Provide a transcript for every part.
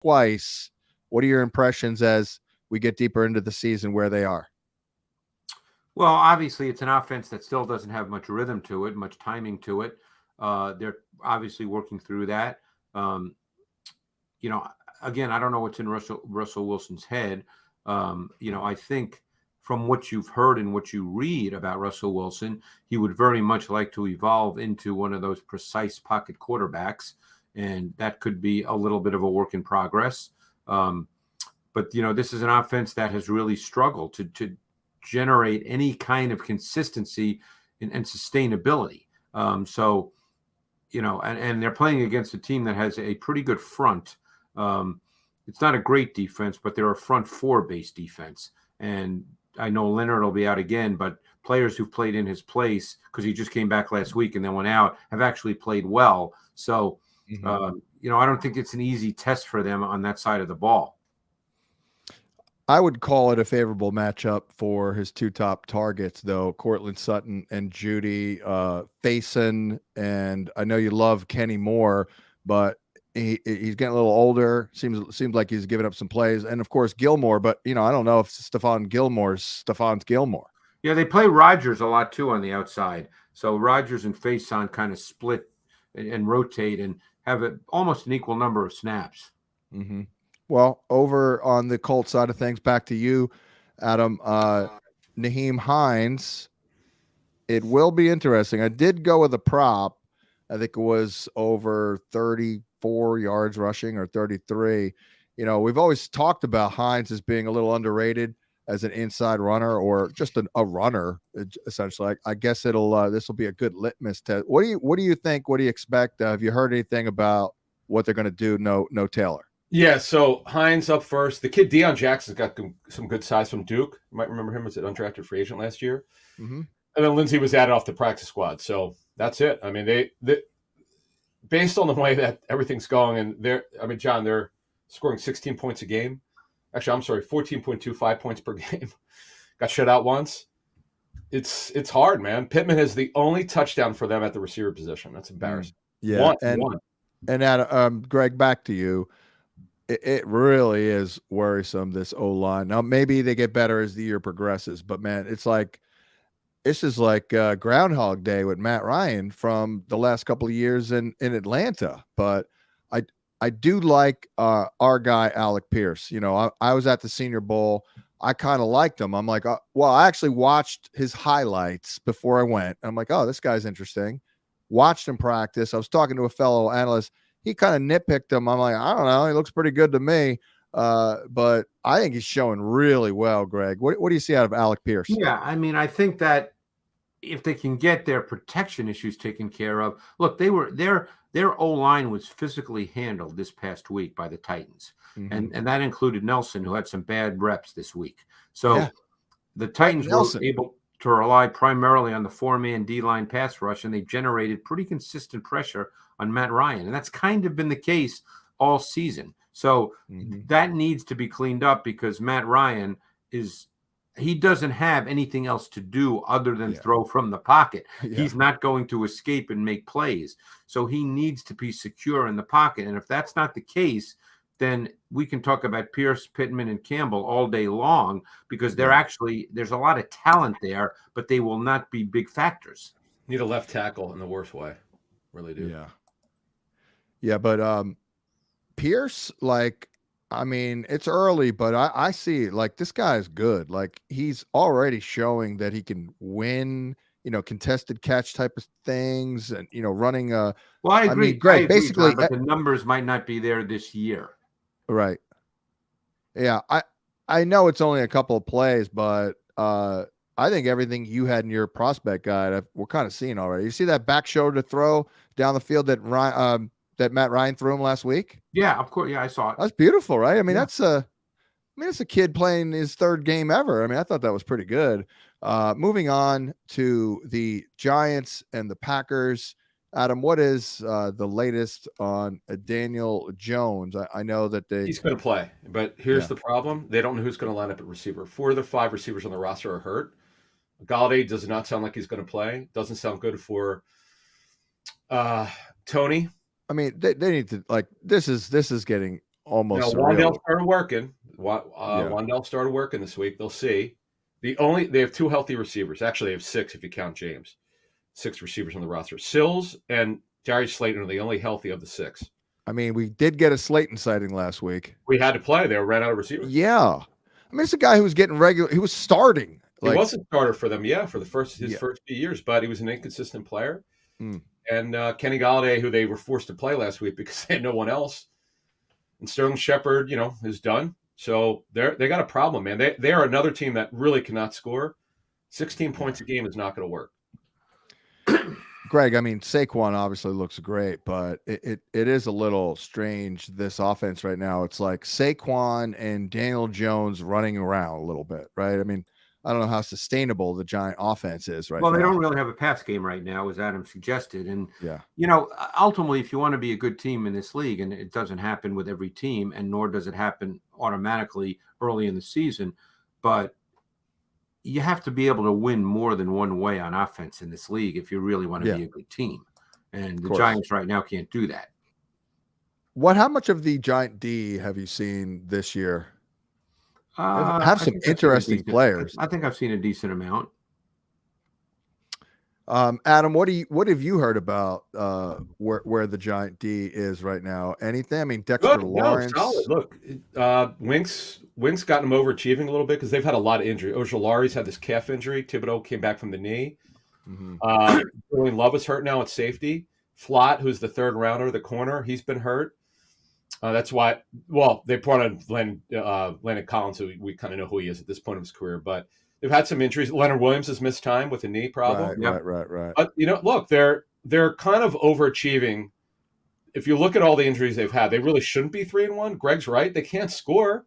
twice. What are your impressions as we get deeper into the season where they are? Well, obviously, it's an offense that still doesn't have much rhythm to it, much timing to it. They're obviously working through that. Um, Again, I don't know what's in Russell Wilson's head. I think from what you've heard and what you read about Russell Wilson, he would very much like to evolve into one of those precise pocket quarterbacks, and that could be a little bit of a work in progress. But this is an offense that has really struggled to generate any kind of consistency and sustainability. And they're playing against a team that has a pretty good front. It's not a great defense, but they're a front four-based defense. And I know Leonard will be out again, but players who've played in his place, because he just came back last week and then went out, have actually played well. So, I don't think it's an easy test for them on that side of the ball. I would call it a favorable matchup for his two top targets, though, Cortland Sutton and Judy Faison. And I know you love Kenny Moore, but he's getting a little older. Seems like he's giving up some plays. And, of course, Gilmore. But, I don't know if Stephon Gilmore. Yeah, they play Rodgers a lot, too, on the outside. So Rodgers and Faison kind of split and rotate and have almost an equal number of snaps. Mm-hmm. Well, over on the Colts side of things, back to you, Adam. Nyheim Hines, it will be interesting. I did go with a prop. I think it was over 34 yards rushing or 33. We've always talked about Hines as being a little underrated as an inside runner or just a runner, essentially. I guess this will be a good litmus test. What do you think? What do you expect? Have you heard anything about what they're going to do? No Taylor. Yeah, so Hines up first. The kid Dion Jackson's got some good size from Duke. You might remember him as an undrafted free agent last year. Mm-hmm. And then Lindsey was added off the practice squad. So that's it. I mean, they based on the way that everything's going, and John, they're scoring 16 points a game. Actually, I'm sorry, 14.25 points per game. Got shut out once. It's hard, man. Pittman is the only touchdown for them at the receiver position. That's embarrassing. Yeah, one. And Adam, Greg, back to you. It really is worrisome, this O-line. Now, maybe they get better as the year progresses, but, man, it's just like Groundhog Day with Matt Ryan from the last couple of years in Atlanta. But I do like our guy, Alec Pierce. I was at the Senior Bowl. I kind of liked him. I'm like, I actually watched his highlights before I went. I'm like, oh, this guy's interesting. Watched him practice. I was talking to a fellow analyst. He kind of nitpicked him. I'm like, I don't know. He looks pretty good to me. But I think he's showing really well, Greg. What do you see out of Alec Pierce? Yeah, I think that if they can get their protection issues taken care of, look, their O-line was physically handled this past week by the Titans. Mm-hmm. And that included Nelson, who had some bad reps this week. So the Titans were able to rely primarily on the four-man D-line pass rush, and they generated pretty consistent pressure on Matt Ryan. And that's kind of been the case all season. So that needs to be cleaned up because Matt Ryan he doesn't have anything else to do other than throw from the pocket. Yeah. He's not going to escape and make plays. So he needs to be secure in the pocket. And if that's not the case, then we can talk about Pierce, Pittman, and Campbell all day long because there's a lot of talent there, but they will not be big factors. Need a left tackle in the worst way. Really do. Yeah. Yeah, but Pierce, it's early, but I see this guy is good. He's already showing that he can win, contested catch type of things and, running Well, I agree. Great. Basically, John, but the numbers might not be there this year. Right. Yeah. I know it's only a couple of plays, but I think everything you had in your prospect guide, we're kind of seeing already. You see that back shoulder throw down the field that Matt Ryan threw him last week? Yeah, of course. Yeah, I saw it. That's beautiful, right? That's a kid playing his third game ever. I thought that was pretty good. Moving on to the Giants and the Packers. Adam, what is the latest on Daniel Jones? I know that he's going to play, but here's the problem. They don't know who's going to line up at receiver. 4 of the 5 receivers on the roster are hurt. Galladay does not sound like he's going to play. Doesn't sound good for Tony. They need to this is getting almost Now, surreal. Wandell started working. Wandell started working this week. They'll see. They have 2 healthy receivers. Actually, they have 6 if you count James. 6 receivers on the roster. Sills and Darius Slayton are the only healthy of the 6. I mean, we did get a Slayton sighting last week. We had to play. They ran out of receivers. Yeah. I mean, it's a guy who was getting regular. He was starting. He was a starter for them, for his first few years, but he was an inconsistent player. Mm. And Kenny Golladay, who they were forced to play last week because they had no one else. And Sterling Shepard, is done. So they got a problem, man. They are another team that really cannot score. 16 points a game is not going to work. Greg, I mean, Saquon obviously looks great, but it is a little strange, this offense right now. It's like Saquon and Daniel Jones running around a little bit, right? I mean, I don't know how sustainable the Giant offense is right now. Well, they don't really have a pass game right now, as Adam suggested. And, yeah, ultimately, if you want to be a good team in this league, and it doesn't happen with every team, and nor does it happen automatically early in the season, but you have to be able to win more than one way on offense in this league if you really want to be a good team. And the Giants right now can't do that. How much of the Giant D have you seen this year? Have some interesting players. I think I've seen a decent amount. Adam, what have you heard about where the Giant D is right now? Anything? I mean, Dexter Lawrence. No, solid. Look, Wink's gotten them overachieving a little bit because they've had a lot of injury. Ojulari's had this calf injury. Thibodeau came back from the knee. Mm-hmm. Julian Love is hurt now at safety. Flott, who's the 3rd rounder, the corner, he's been hurt. That's why. Well, they brought on Landon Collins, so we kind of know who he is at this point of his career, but. They've had some injuries. Leonard Williams has missed time with a knee problem. Right. But look, they're kind of overachieving. If you look at all the injuries they've had, they really shouldn't be 3-1. Greg's right; they can't score.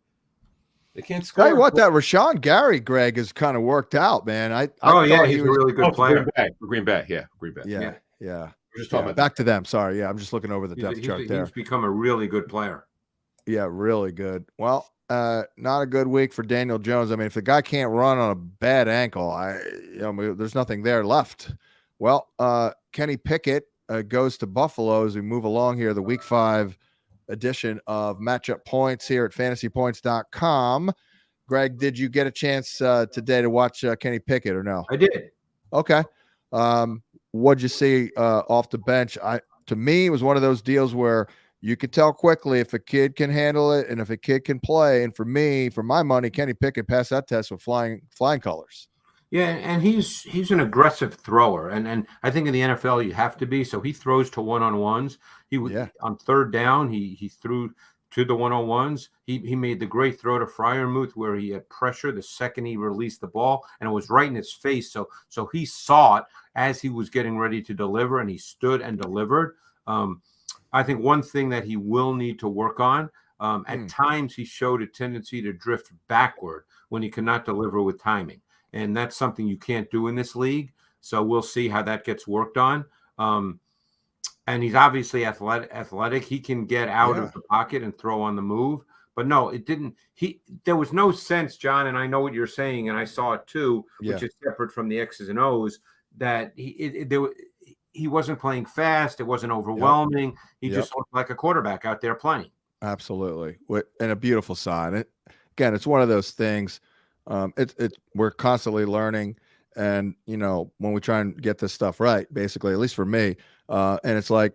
Tell you what, that Rashawn Gary, Greg, has kind of worked out, man. I thought he's a really good player. Green Bay. Yeah. We're just talking about back to them. Sorry, yeah, I'm just looking over the depth chart there. He's become a really good player. Yeah, really good. Well. Not a good week for Daniel Jones. I mean, if the guy can't run on a bad ankle, there's nothing there left. Well, Kenny Pickett goes to Buffalo as we move along here, the Week 5 edition of Matchup Points here at fantasypoints.com. Greg, did you get a chance today to watch Kenny Pickett or no? I did. Okay. What'd you see off the bench? To me, it was one of those deals where you could tell quickly if a kid can handle it and if a kid can play. And for me, for my money, Kenny Pickett passed that test with flying colors. Yeah, and he's an aggressive thrower, and I think in the NFL you have to be. So he throws to one-on-ones. He was on 3rd down. He threw to the one-on-ones. He made the great throw to Freiermuth where he had pressure the second he released the ball, and it was right in his face. So he saw it as he was getting ready to deliver, and he stood and delivered. I think one thing that he will need to work on, at times he showed a tendency to drift backward when he cannot deliver with timing. And that's something you can't do in this league. So we'll see how that gets worked on. And he's obviously athletic. He can get out of the pocket and throw on the move. But no, it didn't. There was no sense, John, and I know what you're saying, and I saw it too, which is separate from the X's and O's, that he wasn't playing fast. It wasn't overwhelming. He just looked like a quarterback out there playing. Absolutely. And a beautiful sign. Again, it's one of those things. We're constantly learning. And, when we try and get this stuff right, basically, at least for me, and it's like,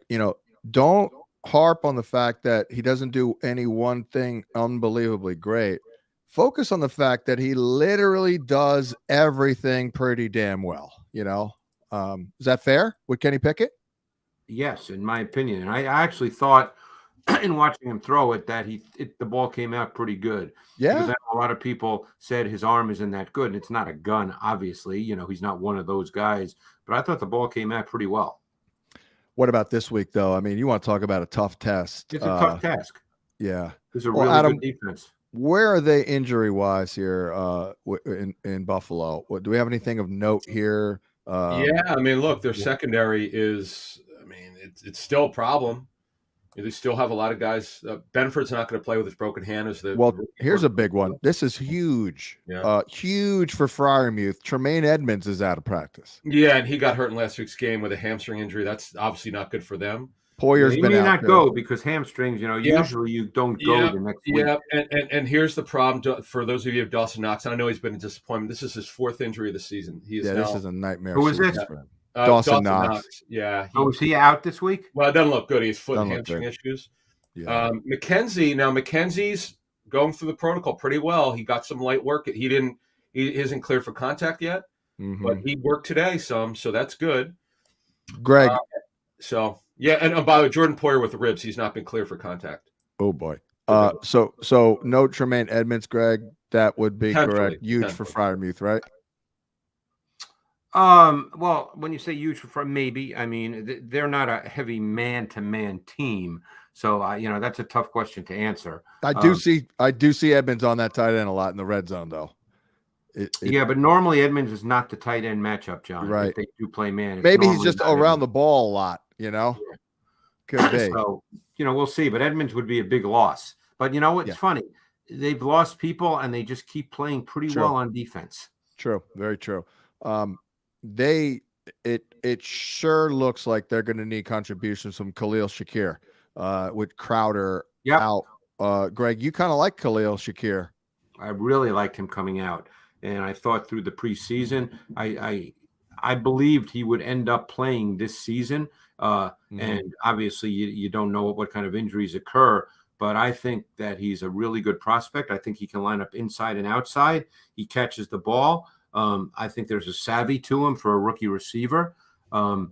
don't harp on the fact that he doesn't do any one thing unbelievably great. Focus on the fact that he literally does everything pretty damn well, Is that fair with Kenny Pickett? Yes, in my opinion. And I actually thought in watching him throw it that the ball came out pretty good. Yeah. Because a lot of people said his arm isn't that good. And it's not a gun, obviously. He's not one of those guys. But I thought the ball came out pretty well. What about this week, though? I mean, you want to talk about a tough test. It's a tough task. Yeah. It's a really good defense. Where are they injury-wise here in Buffalo? Do we have anything of note here? I mean, look, their secondary is, it's still a problem. They still have a lot of guys. Benford's not going to play with his broken hand. Here's a big one. This is huge. Huge for Freiermuth. Tremaine Edmonds is out of practice. Yeah, and he got hurt in last week's game with a hamstring injury. That's obviously not good for them. Poyer's He been may out not too. go because hamstrings, Yep. usually you don't go the next week. And here's the problem for those of you who have Dawson Knox. And I know he's been a disappointment. This is his 4th injury of the season. He is now, this is a nightmare. Who is season this? for him. Dawson Knox. Yeah. Is he out this week? Well, it doesn't look good. He has foot Doesn't and look hamstring good. issues. Yeah. McKenzie's going through the protocol pretty well. He got some light work. He isn't cleared for contact yet, but he worked today some, so that's good. Greg. And by the way, Jordan Poyer with the ribs, he's not been cleared for contact. Oh boy. So no Tremaine Edmonds, Greg. That would be correct. Huge for Freiermuth, right? Well, when you say huge for maybe, I mean they're not a heavy man-to-man team, so that's a tough question to answer. I do see Edmonds on that tight end a lot in the red zone, though. But normally Edmonds is not the tight end matchup, John. Right? If they do play man, maybe he's just around the ball a lot. Yeah. Could be. So we'll see. But Edmonds would be a big loss. But you know what's funny? They've lost people, and they just keep playing pretty well on defense. True, very true. It sure looks like they're going to need contributions from Khalil Shakir, with Crowder out. Greg, you kind of like Khalil Shakir. I really liked him coming out, and I thought through the preseason, I believed he would end up playing this season. And obviously, you don't know what kind of injuries occur, but I think that he's a really good prospect. I think he can line up inside and outside. He catches the ball. I think there's a savvy to him for a rookie receiver. Allen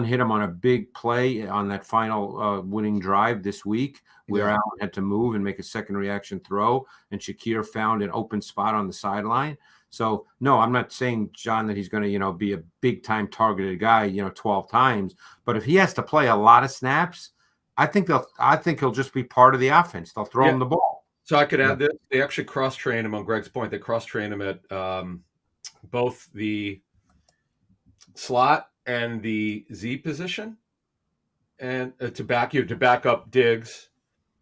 hit him on a big play on that final winning drive this week where Allen had to move and make a second reaction throw, and Shakir found an open spot on the sideline. So, no, I'm not saying, John, that he's going to, be a big-time targeted guy, 12 times. But if he has to play a lot of snaps, I think he'll just be part of the offense. They'll throw him the ball. So I could add this. They actually cross-train him on Greg's point. They cross-train him at both the slot and the Z position, and to back up Diggs.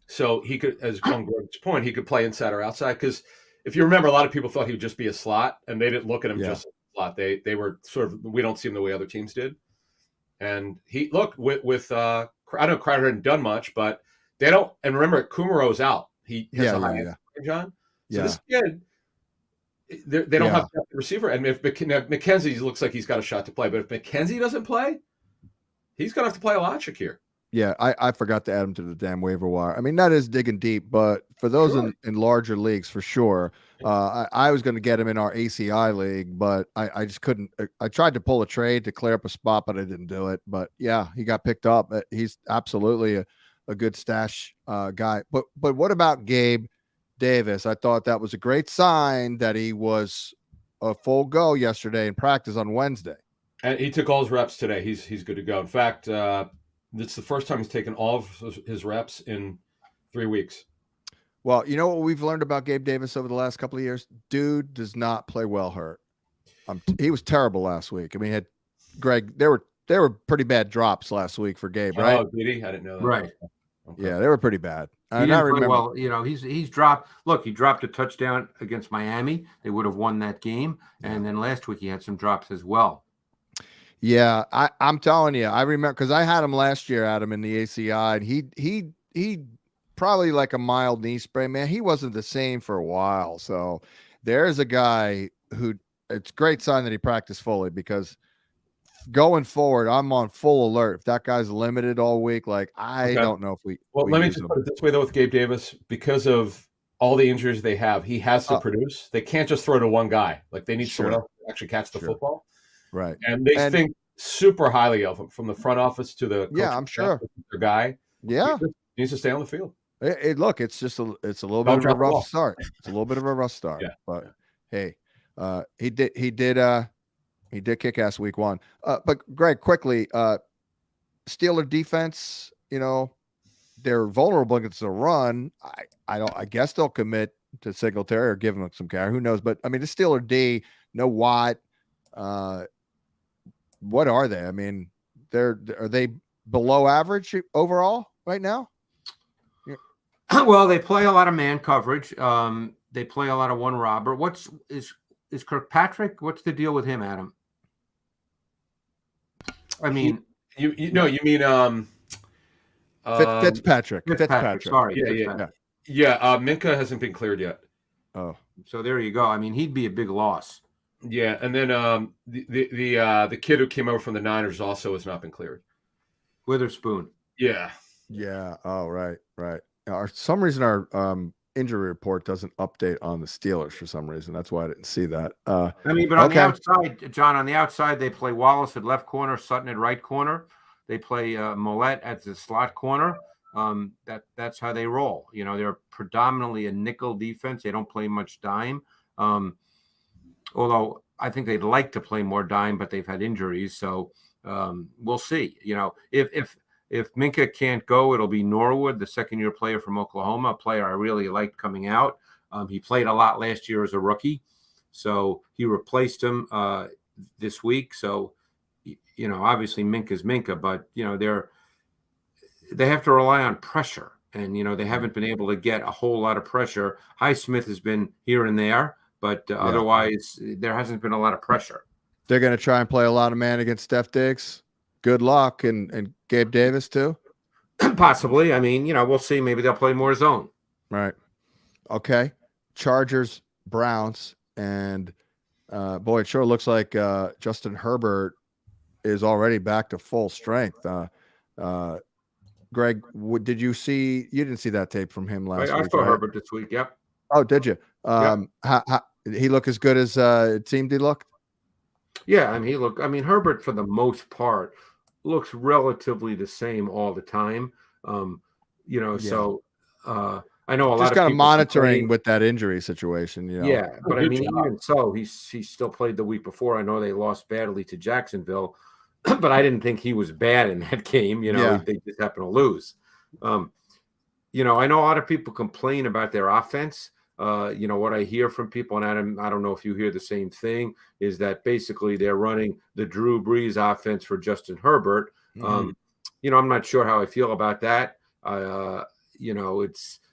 So he could, as on Greg's point, he could play inside or outside. Because if you remember, a lot of people thought he would just be a slot, and they didn't look at him just as a slot. They were sort of, we don't see him the way other teams did. And he with I know Crowder hadn't done much, but they don't. And remember, Kumaro's out. He has a high John. So this kid, they don't have the receiver. And if McKenzie looks like he's got a shot to play, but if McKenzie doesn't play, he's going to have to play a lot, Shakir. Yeah, I forgot to add him to the damn waiver wire. I mean, that is digging deep, but for those in larger leagues, for sure. I was going to get him in our ACI league, but I just couldn't. I tried to pull a trade to clear up a spot, but I didn't do it. But yeah, he got picked up. He's absolutely a good stash guy. But what about Gabe Davis? I thought that was a great sign that he was a full go yesterday in practice on Wednesday. And he took all his reps today. He's good to go. In fact, it's the first time he's taken all of his reps in 3 weeks. Well, you know what we've learned about Gabe Davis over the last couple of years? Dude does not play well hurt. He was terrible last week. I mean, Greg, there were pretty bad drops last week for Gabe, right? Oh, did he? I didn't know that. Right. Okay. Yeah, they were pretty bad. He didn't play well. He's dropped. Look, he dropped a touchdown against Miami. They would have won that game. And then last week he had some drops as well. Yeah, I'm telling you, I remember because I had him last year, Adam, in the ACI, and he probably like a mild knee sprain, man. He wasn't the same for a while. So there's a guy who it's a great sign that he practiced fully, because going forward, I'm on full alert. If that guy's limited all week, like I don't know if we. Well, let me just put it this way though with Gabe Davis, because of all the injuries they have, he has to produce. They can't just throw to one guy. Like they need someone else to actually catch the football. Right. And they think super highly of him, from the front office to the I'm sure their guy. Yeah. He needs to stay on the field. Look, it's just a little bit of a rough start. It's a little bit of a rough start. But hey, he did kick ass week one. But Greg, quickly, Steeler defense, they're vulnerable against the run. I guess they'll commit to Singletary or give him some carry. Who knows? But I mean, the Steeler D, no Watt. What are they? I mean, are they below average overall right now? Well, they play a lot of man coverage. They play a lot of one robber. Is Kirkpatrick? What's the deal with him, Adam? I mean, You mean Fitzpatrick. Sorry, Yeah, Fitzpatrick. yeah. Minka hasn't been cleared yet. Oh, so there you go. I mean, he'd be a big loss. Yeah, and then the kid who came over from the Niners also has not been cleared. Witherspoon. Yeah. Oh, right. For some reason, our injury report doesn't update on the Steelers for some reason. That's why I didn't see that. I mean, but on the outside, John, on the outside, they play Wallace at left corner, Sutton at right corner. They play Millette at the slot corner. That's how they roll. You know, they're predominantly a nickel defense. They don't play much dime. Although I think they'd like to play more dime, but they've had injuries. So we'll see. You know, if Minka can't go, it'll be Norwood, the second-year player from Oklahoma, a player I really liked coming out. He played a lot last year as a rookie, so he replaced him this week. So, you know, obviously Minka's Minka, but, you know, they have to rely on pressure. And, you know, they haven't been able to get a whole lot of pressure. Highsmith has been here and there, but otherwise there hasn't been a lot of pressure. They're going to try and play a lot of man against Steph Diggs. Good luck. And Gabe Davis too? Possibly. I mean, you know, we'll see. Maybe they'll play more zone. Right. Okay. Chargers, Browns, and boy, it sure looks like Justin Herbert is already back to full strength. Greg, did you see? You didn't see that tape from him last week. I saw Herbert this week. Yep. Oh, did you? Yep. How he look as good as it seemed he looked? Yeah, I mean, Herbert for the most part looks relatively the same all the time. You know, so I know a lot of kind of people monitoring with that injury situation. You know, yeah, but I mean, even so, he still played the week before. I know they lost badly to Jacksonville, but I didn't think he was bad in that game. You know, they just happened to lose. You know, I know a lot of people complain about their offense. You know, what I hear from people, and Adam, I don't know if you hear the same thing, is that basically they're running the Drew Brees offense for Justin Herbert. You know, I'm not sure how I feel about that. You know,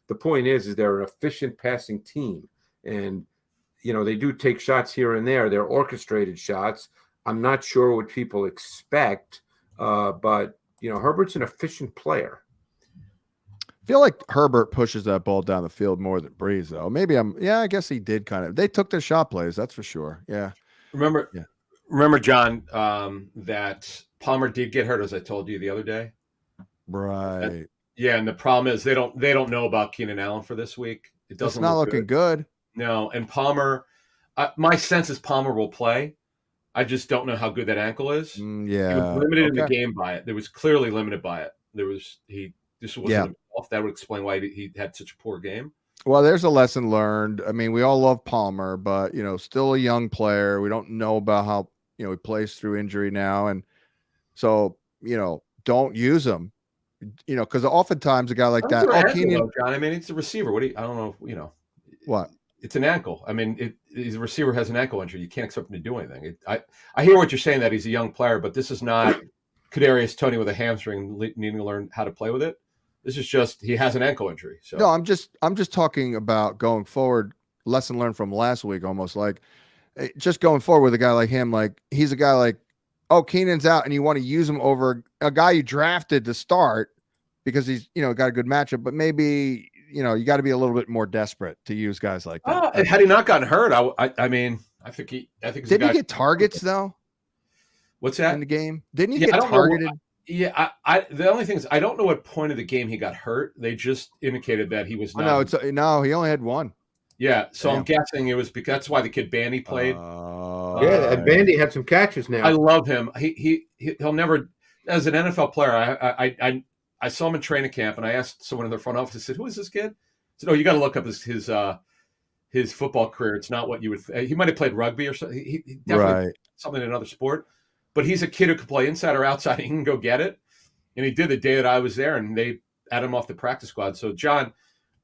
the point is they're an efficient passing team, and you know they do take shots here and there. They're orchestrated shots. I'm not sure what people expect, but you know, Herbert's an efficient player. I feel like Herbert pushes that ball down the field more than Brees, though. Maybe I guess he did kind of. They took their shot plays, that's for sure. Yeah. Remember, John, that Palmer did get hurt, as I told you the other day. Right. And the problem is they don't know about Keenan Allen for this week. It's not looking good. No, and Palmer, my sense is Palmer will play. I just don't know how good that ankle is. He was limited in the game by it. There was clearly limited by it. This wasn't off. That would explain why he had such a poor game. Well, there's a lesson learned. I mean, we all love Palmer, but you know, still a young player. We don't know about how he plays through injury now, and so don't use him. Because oftentimes a guy like that. John, I mean, it's a receiver. I don't know. What? It's an ankle. I mean, the receiver has an ankle injury. You can't expect him to do anything. I hear what you're saying, that he's a young player, but this is not Kadarius Toney with a hamstring needing to learn how to play with it. This is just he has an ankle injury. So no, I'm just talking about going forward. Lesson learned from last week, almost like just going forward with a guy like him. Like he's a guy like, oh, Keenan's out, and you want to use him over a guy you drafted to start because he's got a good matchup. But maybe you got to be a little bit more desperate to use guys like that. Had he not gotten hurt, I mean, I think did he get targets though? What's that in the game? Didn't he get targeted? The only thing is I don't know what point of the game he got hurt. They just indicated that he was not. No, he only had one. Yeah, so I'm guessing it was because that's why the kid Bandy played. And Bandy had some catches now. I love him. He'll never, as an NFL player. I saw him in training camp, and I asked someone in the front office. I said, "Who is this kid?" I said, "Oh, you got to look up his football career. It's not what you would. He might have played rugby or something. He definitely something in another sport." But he's a kid who can play inside or outside. He can go get it. And he did the day that I was there, and they had him off the practice squad. So, John,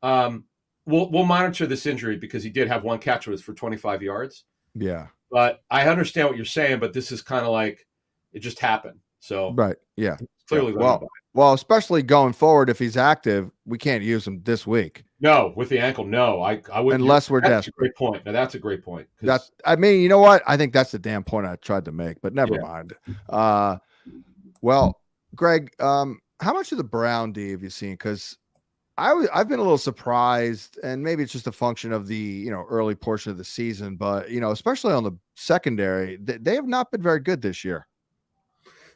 we'll monitor this injury because he did have one catch for 25 yards. Yeah. But I understand what you're saying, but this is kind of like it just happened. So right. Yeah. Clearly. Well, especially going forward, if he's active, we can't use him this week. No, with the ankle, no. I wouldn't. Unless we're desperate. That's a great point. Now, that's a great point. I mean, you know what? I think that's the damn point I tried to make, but never mind. Well, Greg, how much of the Brown D have you seen? Because I've been a little surprised, and maybe it's just a function of the early portion of the season, but especially on the secondary, they have not been very good this year.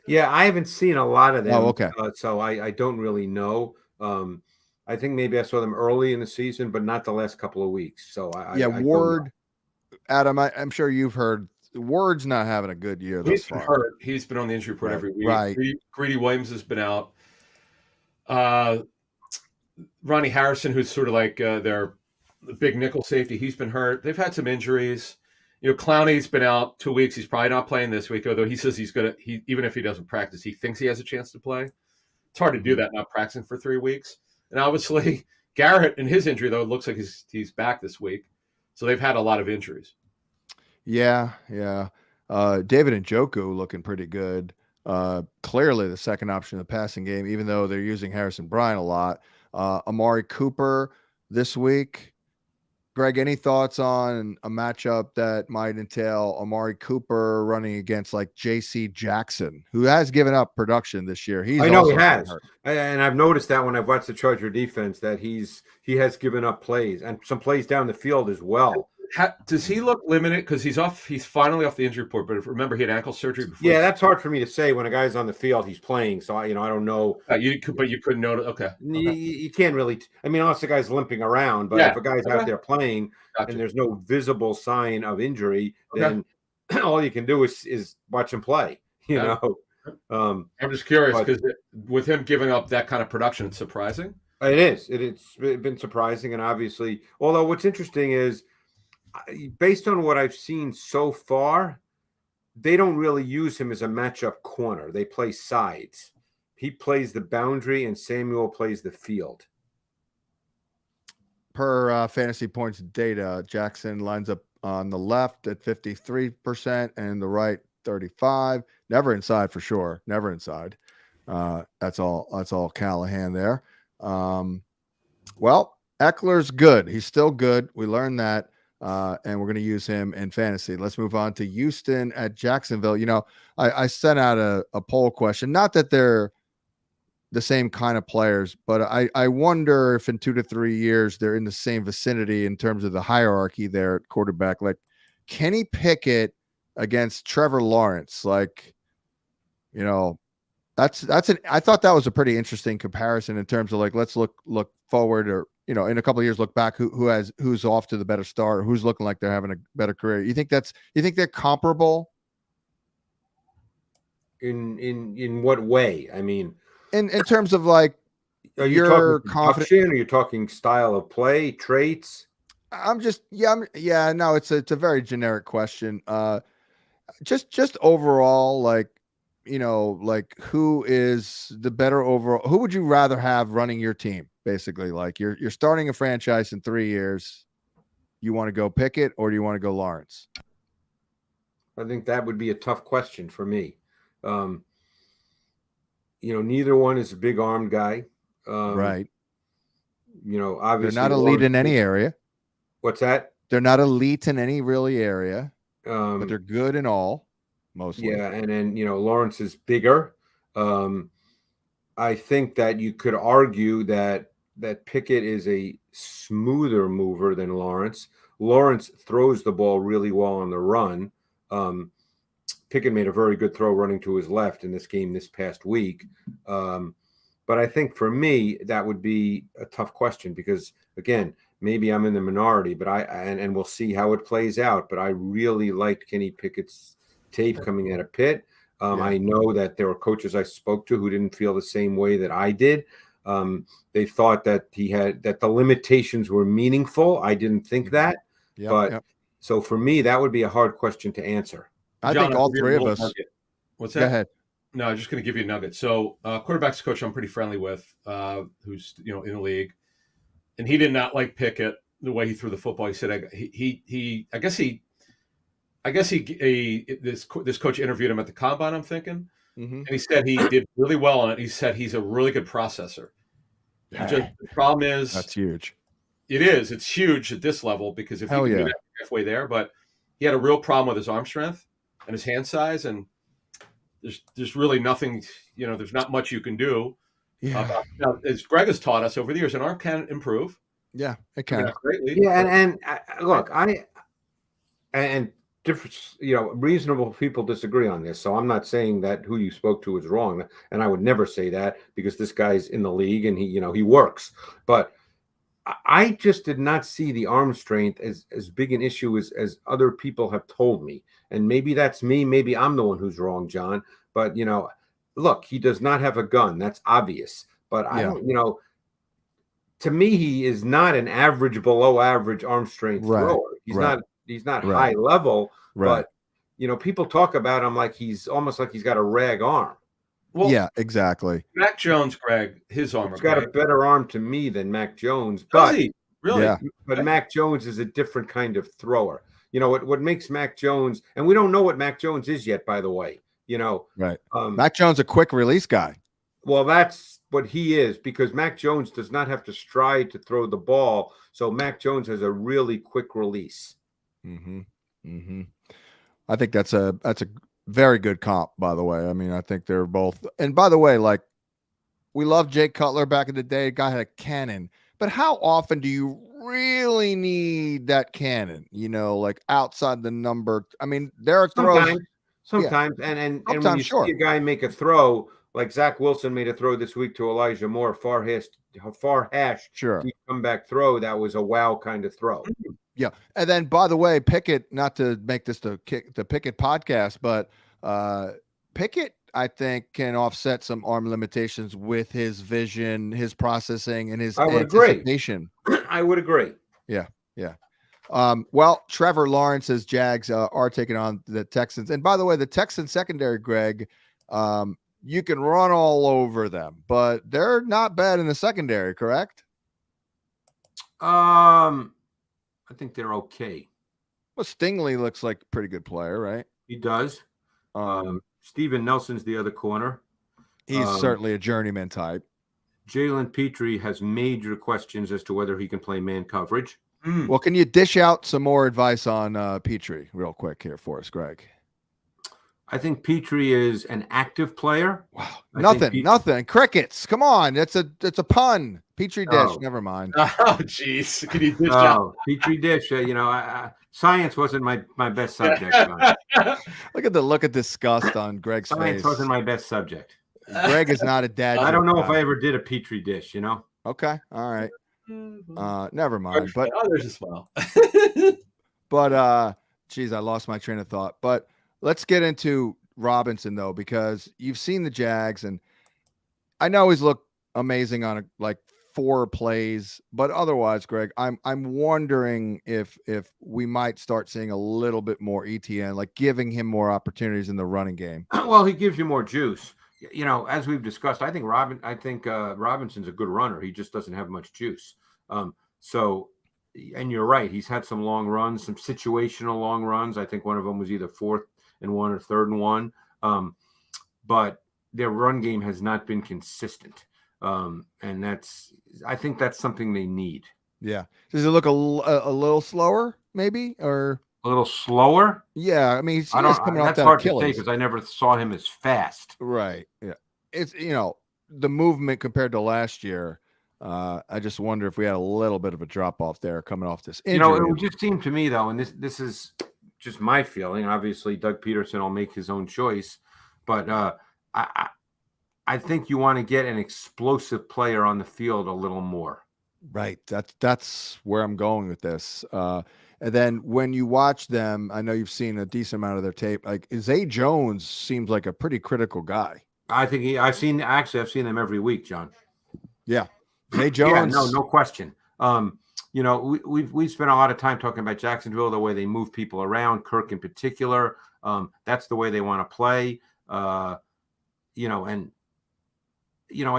Yeah, I haven't seen a lot of them. Oh, okay. So I don't really know. I think maybe I saw them early in the season, but not the last couple of weeks. So I Ward, Adam, I'm sure you've heard Ward's not having a good year thus far. Hurt. He's been on the injury report every week. Right. Greedy Williams has been out. Ronnie Harrison, who's sort of like their big nickel safety, he's been hurt. They've had some injuries. Clowney's been out 2 weeks. He's probably not playing this week, although he says he's going to, even if he doesn't practice, he thinks he has a chance to play. It's hard to do that not practicing for 3 weeks. And obviously, Garrett and his injury, though, it looks like he's back this week. So they've had a lot of injuries. Yeah. David Njoku looking pretty good. Clearly the second option in the passing game, even though they're using Harrison Bryant a lot. Amari Cooper this week. Greg, any thoughts on a matchup that might entail Amari Cooper running against like J.C. Jackson, who has given up production this year? I know he has, and I've noticed that when I've watched the Charger defense that he has given up plays and some plays down the field as well. Does he look limited? Because he's finally off the injury report, but remember he had ankle surgery before. Yeah, that's hard for me to say when a guy's on the field, he's playing. So I don't know. But you couldn't know. Okay. You can't really. Unless the guy's limping around, but if a guy's out there playing and there's no visible sign of injury, then all you can do is watch him play. I'm just curious because with him giving up that kind of production, it's surprising. It is. It's been surprising, and obviously, although what's interesting is, based on what I've seen so far, they don't really use him as a matchup corner. They play sides. He plays the boundary, and Samuel plays the field. Per fantasy points data, Jackson lines up on the left at 53% and the right 35%. Never inside for sure. Never inside. That's all Callahan there. Well, Eckler's good. He's still good. We learned that. And we're going to use him in fantasy. Let's move on to Houston at Jacksonville. I sent out a poll question, not that they're the same kind of players, but I wonder if in 2 to 3 years, they're in the same vicinity in terms of the hierarchy there at quarterback, like Kenny Pickett against Trevor Lawrence. I thought that was a pretty interesting comparison in terms of like, let's look forward or, in a couple of years, look back, who's off to the better start, or who's looking like they're having a better career. You think they're comparable? In what way? I mean, in terms of like, are you talking confident? Are you talking style of play, traits? No, it's a very generic question. Just overall, like, like who is the better overall? Who would you rather have running your team? Basically, like you're starting a franchise in 3 years. You want to go Pickett or do you want to go Lawrence? I think that would be a tough question for me. Neither one is a big armed guy. Right. Obviously they're not elite in any area. What's that? They're not elite in any really area, but they're good in all. Mostly. Yeah, and then Lawrence is bigger. I think that you could argue that Pickett is a smoother mover than Lawrence. Lawrence throws the ball really well on the run. Pickett made a very good throw running to his left in this game this past week. But I think for me, that would be a tough question because, again, maybe I'm in the minority, but and we'll see how it plays out. But I really liked Kenny Pickett's tape coming out of Pitt. I know that there were coaches I spoke to who didn't feel the same way that I did. They thought that that the limitations were meaningful. I didn't think that. So for me, that would be a hard question to answer. I think all three of us. Nugget. What's that? Go ahead. No, I'm just going to give you a nugget. So, quarterback's coach I'm pretty friendly with, who's in the league, and he did not like Pickett the way he threw the football. He said this coach interviewed him at the combine, I'm thinking, and he said he did really well on it. He said he's a really good processor. The problem is that's huge. It is. It's huge at this level because if he can do that halfway there, but he had a real problem with his arm strength and his hand size, and there's really nothing. There's not much you can do. Yeah. Now, as Greg has taught us over the years, an arm can improve. Yeah, it I mean, can. not greatly. Yeah, look, and different, reasonable people disagree on this. So I'm not saying that who you spoke to is wrong, and I would never say that because this guy's in the league and he works. But I just did not see the arm strength as big an issue as other people have told me. And maybe that's me. Maybe I'm the one who's wrong, John. But look, he does not have a gun. That's obvious. But I don't, to me, he is not an average, below average arm strength thrower. He's not high level, but people talk about him like he's almost like he's got a rag arm. Well, yeah, exactly. Mac Jones, Greg, his arm. He's got a better arm to me than Mac Jones. Does he? Really? Yeah. But Mac Jones is a different kind of thrower. What makes Mac Jones, and we don't know what Mac Jones is yet, by the way. Right. Mac Jones, a quick release guy. Well, that's what he is, because Mac Jones does not have to stride to throw the ball. So Mac Jones has a really quick release. Mm-hmm. Mm-hmm. I think that's a very good comp, by the way. I mean, I think they're both. And by the way, like, we loved Jake Cutler back in the day. Guy had a cannon. But how often do you really need that cannon? Like outside the number. I mean, there are throws. Sometimes. Yeah. And when you see a guy make a throw, like Zach Wilson made a throw this week to Elijah Moore, far hash, sure, comeback throw. That was a wow kind of throw. Yeah. And then, by the way, Pickett, not to make this the Pickett podcast, but Pickett, I think, can offset some arm limitations with his vision, his processing, and his anticipation. I would agree. Yeah. Yeah. Well, Trevor Lawrence's Jags are taking on the Texans. And by the way, the Texans secondary, Greg, you can run all over them, but they're not bad in the secondary, correct? I think they're okay. Well, Stingley looks like a pretty good player, right? He does. Steven Nelson's the other corner. He's certainly a journeyman type. Jalen Petrie has major questions as to whether he can play man coverage. Well, can you dish out some more advice on Petrie real quick here for us, Greg? I think Petrie is an active player. Wow. Nothing. Crickets. Come on. It's a pun. Petri dish. Never mind. Oh, jeez. Can you dish out? Petri dish. Science wasn't my best subject. Look at the look of disgust on Greg's face. Science wasn't my best subject. Greg is not a dad. I don't know if I ever did a Petri dish, Okay. All right. Never mind. But there's a smile. But geez, I lost my train of thought. But let's get into Robinson, though, because you've seen the Jags, and I know he's looked amazing on like 4 plays, but otherwise, Greg, I'm wondering if we might start seeing a little bit more ETN, like giving him more opportunities in the running game. Well, he gives you more juice. As we've discussed, I think Robinson's a good runner. He just doesn't have much juice. And you're right. He's had some long runs, some situational long runs. I think one of them was either 4th and 1 or 3rd and 1. But their run game has not been consistent. And I think that's something they need. Yeah. Does it look a little slower, maybe, or a little slower? Yeah. I mean, he's coming off that that's hard Achilles. to say because I never saw him as fast. Right. Yeah. It's the movement compared to last year. I just wonder if we had a little bit of a drop off there coming off this injury. It would just seem to me, though, and this is just my feeling. Obviously, Doug Peterson will make his own choice, but I think you want to get an explosive player on the field a little more. Right. That's where I'm going with this. And then when you watch them, I know you've seen a decent amount of their tape. Like Zay Jones seems like a pretty critical guy. I think I've seen them every week, John. Yeah. Zay Jones. Yeah, no question. We've spent a lot of time talking about Jacksonville, the way they move people around, Kirk in particular. That's the way they want to play. I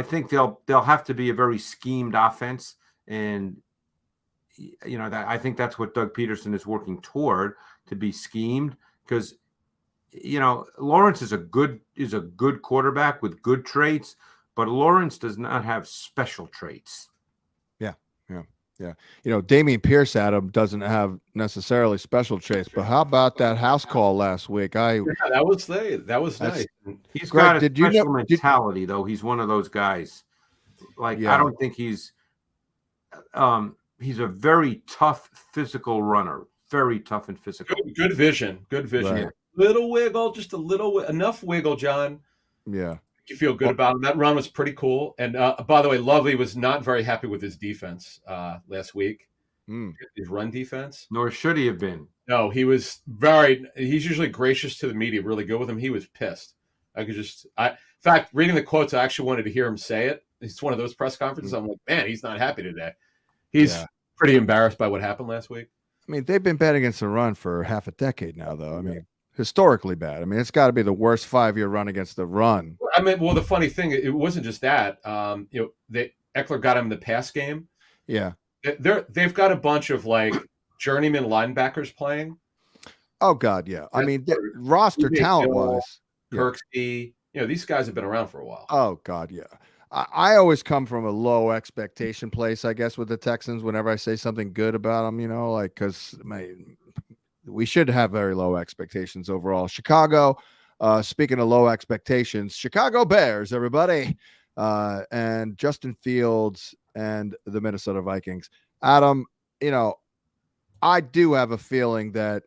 think they'll have to be a very schemed offense, and I think that's what Doug Peterson is working toward, to be schemed, because Lawrence is a good quarterback with good traits, but Lawrence does not have special traits. Yeah. Damian Pierce, Adam, doesn't have necessarily special traits, but how about that house call last week? Yeah, that was nice. He's Greg, got a special mentality, though. He's one of those guys. Like, I don't think he's a very tough physical runner. Very tough and physical. Good vision. Good vision. Right. Little wiggle, just a little, enough wiggle, John. Yeah. You feel good about him. That run was pretty cool. And by the way, Lovely was not very happy with his defense last week. His run defense. Nor should he have been. No, he's usually gracious to the media, really good with him. He was pissed. In fact, reading the quotes, I actually wanted to hear him say it. It's one of those press conferences. I'm like, man, he's not happy today. He's pretty embarrassed by what happened last week. I mean, they've been bad against the run for half a decade now, though. I mean, historically bad. I mean, it's got to be the worst 5-year run against the run. I mean, well, the funny thing, it wasn't just that. Eckler got him in the pass game. Yeah. They've got a bunch of like journeyman linebackers playing. Oh God, yeah. I mean, roster talent wise, Kirksey, these guys have been around for a while. Oh God, yeah. I always come from a low expectation place, I guess, with the Texans. Whenever I say something good about them, because we should have very low expectations overall. Chicago, speaking of low expectations, Chicago Bears, everybody, and Justin Fields and the Minnesota Vikings. Adam, I do have a feeling that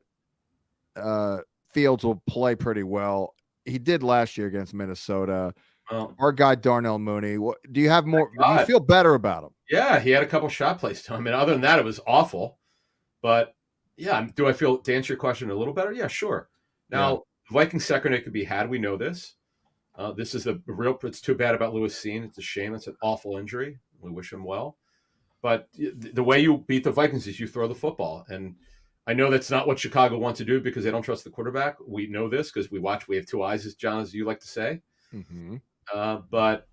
Fields will play pretty well. He did last year against Minnesota. Our guy Darnell Mooney. Do you have more? Do you feel better about him? Yeah, he had a couple shot plays to him. And other than that, it was awful. But yeah, to answer your question a little better? Yeah, sure. Now, Vikings secondary could be had. We know this. This is it's too bad about Lewis Seen. It's a shame. It's an awful injury. We wish him well. But the way you beat the Vikings is you throw the football. And I know that's not what Chicago wants to do because they don't trust the quarterback. We know this because we have two eyes, as John, as you like to say. Mm-hmm. But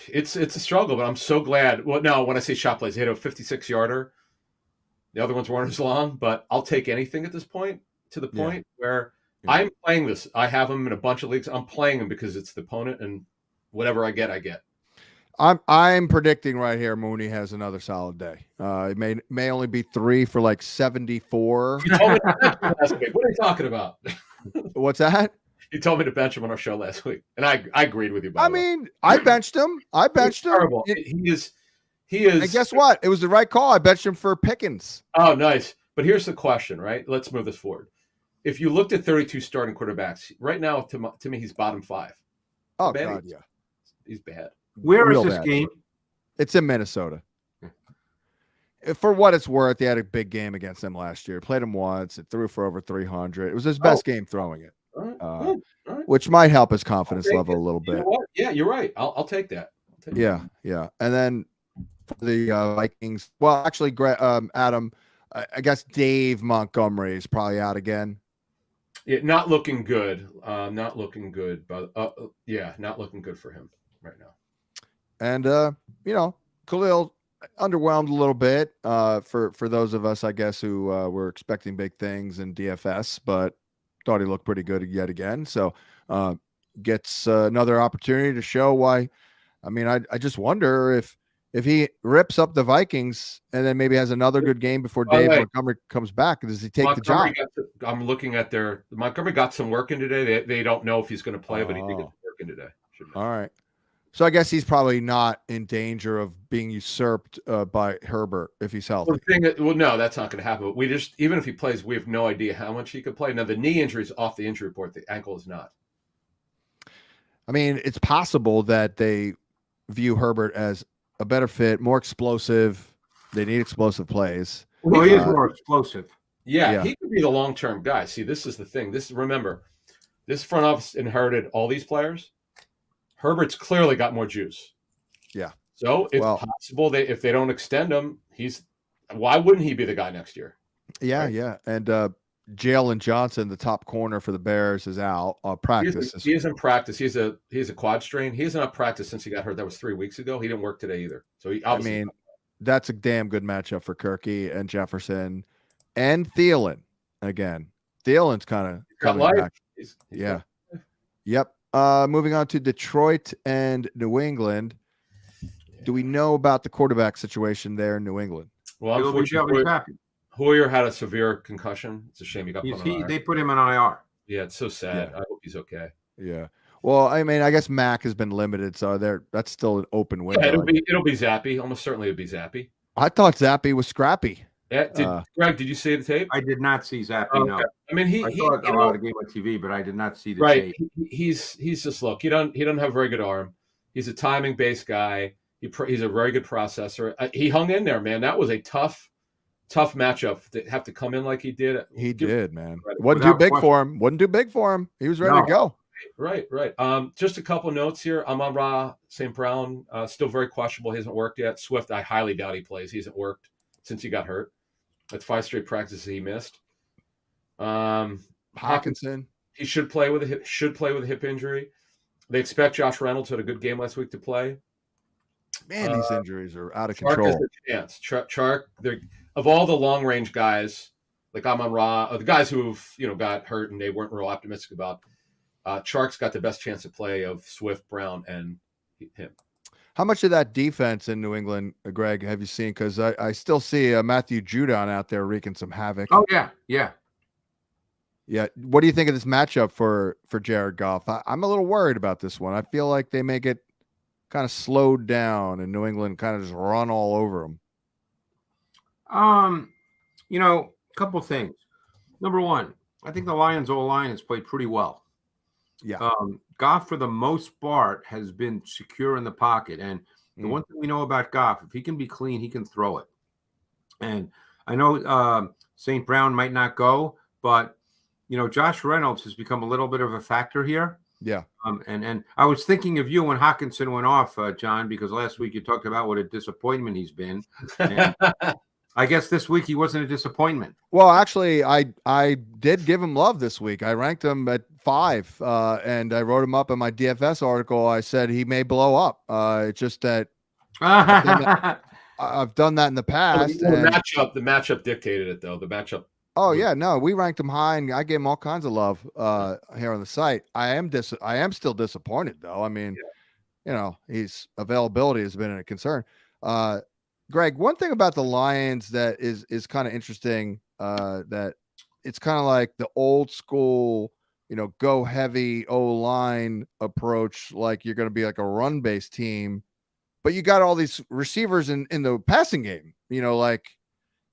it's a struggle, but I'm so glad. Well, no, when I say shot plays, they hit a 56-yarder. The other ones weren't as long, but I'll take anything at this point, to the point where I'm playing this. I have them in a bunch of leagues. I'm playing them because it's the opponent, and whatever I get, I get. I'm predicting right here Mooney has another solid day. It may only be 3 for like 74. What are you talking about? What's that? You told me to bench him on our show last week, and I agreed with you. I benched him. Terrible. He is. And guess what? It was the right call. I benched him for Pickens. Oh, nice. But here's the question, right? Let's move this forward. If you looked at 32 starting quarterbacks right now, to me, he's bottom 5. Oh God, yeah, he's bad. Where is this game? It's in Minnesota. For what it's worth, he had a big game against them last year. Played him once. It threw for over 300. It was his best game throwing it. All right. Which might help his confidence level a little bit. You know what? Yeah, you're right. I'll take that. Yeah. And then the Vikings. Well, actually, Adam, I guess Dave Montgomery is probably out again. Yeah, not looking good. Not looking good, but not looking good for him right now. And Khalil underwhelmed a little bit for those of us, I guess, who were expecting big things in DFS, but thought he looked pretty good yet again. So gets another opportunity to show why. I mean, I just wonder if he rips up the Vikings and then maybe has another good game before Dave Montgomery comes back, does he take the job? I'm looking at Montgomery got some work in today. They don't know if he's going to play, but he did get work in today. All right. So I guess he's probably not in danger of being usurped by Herbert if he's healthy. No, that's not going to happen. But even if he plays, we have no idea how much he could play. Now, the knee injury is off the injury report. The ankle is not. I mean, it's possible that they view Herbert as a better fit, more explosive. They need explosive plays. Well, he is more explosive. Yeah, he could be the long-term guy. See, this is the thing. Remember, this front office inherited all these players. Herbert's clearly got more juice. Yeah. So it's possible if they don't extend him, why wouldn't he be the guy next year? Yeah, right? Yeah. And Jalen Johnson, the top corner for the Bears, is out on practice. He is in practice. He's a quad strain. He hasn't practiced since he got hurt. That was 3 weeks ago. He didn't work today either. So that's a damn good matchup for Kirky and Jefferson and Thielen again. Thielen's kind of coming back. Yep. Moving on to Detroit and New England. Do we know about the quarterback situation there in New England? Well, unfortunately, Hoyer had a severe concussion. It's a shame he got put on IR. They put him on IR. Yeah, it's so sad. Yeah. I hope he's okay. Yeah. Well, I mean, I guess Mac has been limited, so that's still an open window. Yeah, it'll be Zappy. Almost certainly it'll be Zappy. I thought Zappy was scrappy. Yeah, Greg, did you see the tape? I did not see Zappy. Okay. No, I mean I saw a lot of game on TV, but I did not see the tape. He's just look. He doesn't have a very good arm. He's a timing based guy. He's a very good processor. He hung in there, man. That was a tough matchup to have to come in like he did. He did, man. Wasn't too big for him. Wasn't too big for him. He was ready to go. Right. Just a couple notes here. Amon-Ra St. Brown, still very questionable. He hasn't worked yet. Swift, I highly doubt he plays. He hasn't worked since he got hurt. That's 5 straight practices he missed. Hawkinson, he should play with a hip injury. They expect Josh Reynolds, who had a good game last week, to play. Man, these injuries are out of Chark control. Has a chance. Chark, of all the long range guys like Amon-Ra, the guys who've got hurt and they weren't real optimistic about, Chark's got the best chance to play of Swift, Brown, and him. How much of that defense in New England, Greg, have you seen? Because I still see Matthew Judon out there wreaking some havoc. Oh yeah. What do you think of this matchup for Jared Goff? I'm a little worried about this one. I feel like they may get kind of slowed down and New England kind of just run all over them. A couple things. Number one, I think the Lions O-line has played pretty well. Yeah. Goff, for the most part, has been secure in the pocket. And the one thing we know about Goff, if he can be clean, he can throw it. And I know St. Brown might not go, but, Josh Reynolds has become a little bit of a factor here. Yeah. And I was thinking of you when Hawkinson went off, John, because last week you talked about what a disappointment he's been. And I guess this week he wasn't a disappointment. Well, actually, I did give him love this week. I ranked him at 5, and I wrote him up in my DFS article. I said he may blow up. It's just that I've done that in the past. The matchup dictated it, though. The matchup. Oh yeah, no, we ranked him high, and I gave him all kinds of love here on the site. I am still disappointed, though. I mean, his availability has been a concern. Greg, one thing about the Lions that is kind of interesting, that it's kind of like the old school, go heavy O-line approach, like you're going to be like a run-based team, but you got all these receivers in the passing game,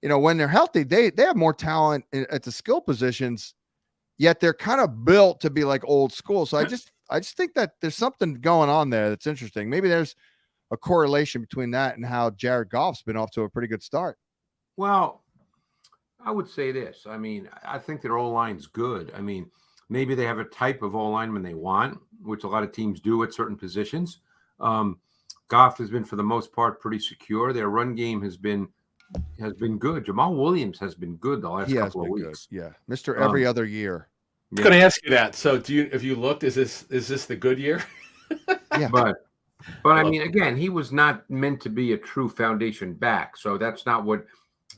when they're healthy, they have more talent at the skill positions, yet they're kind of built to be like old school. So I just think that there's something going on there that's interesting. Maybe there's a correlation between that and how Jared Goff's been off to a pretty good start. Well, I would say this. I mean, I think their O-line's good. I mean, maybe they have a type of O-lineman they want, which a lot of teams do at certain positions. Goff has been, for the most part, pretty secure. Their run game has been good. Jamal Williams has been good the last couple of weeks. Good. Yeah, Mr. Every other year. I was going to ask you that. So, if you looked, is this the good year? Yeah, but I mean, again, he was not meant to be a true foundation back. So that's not what,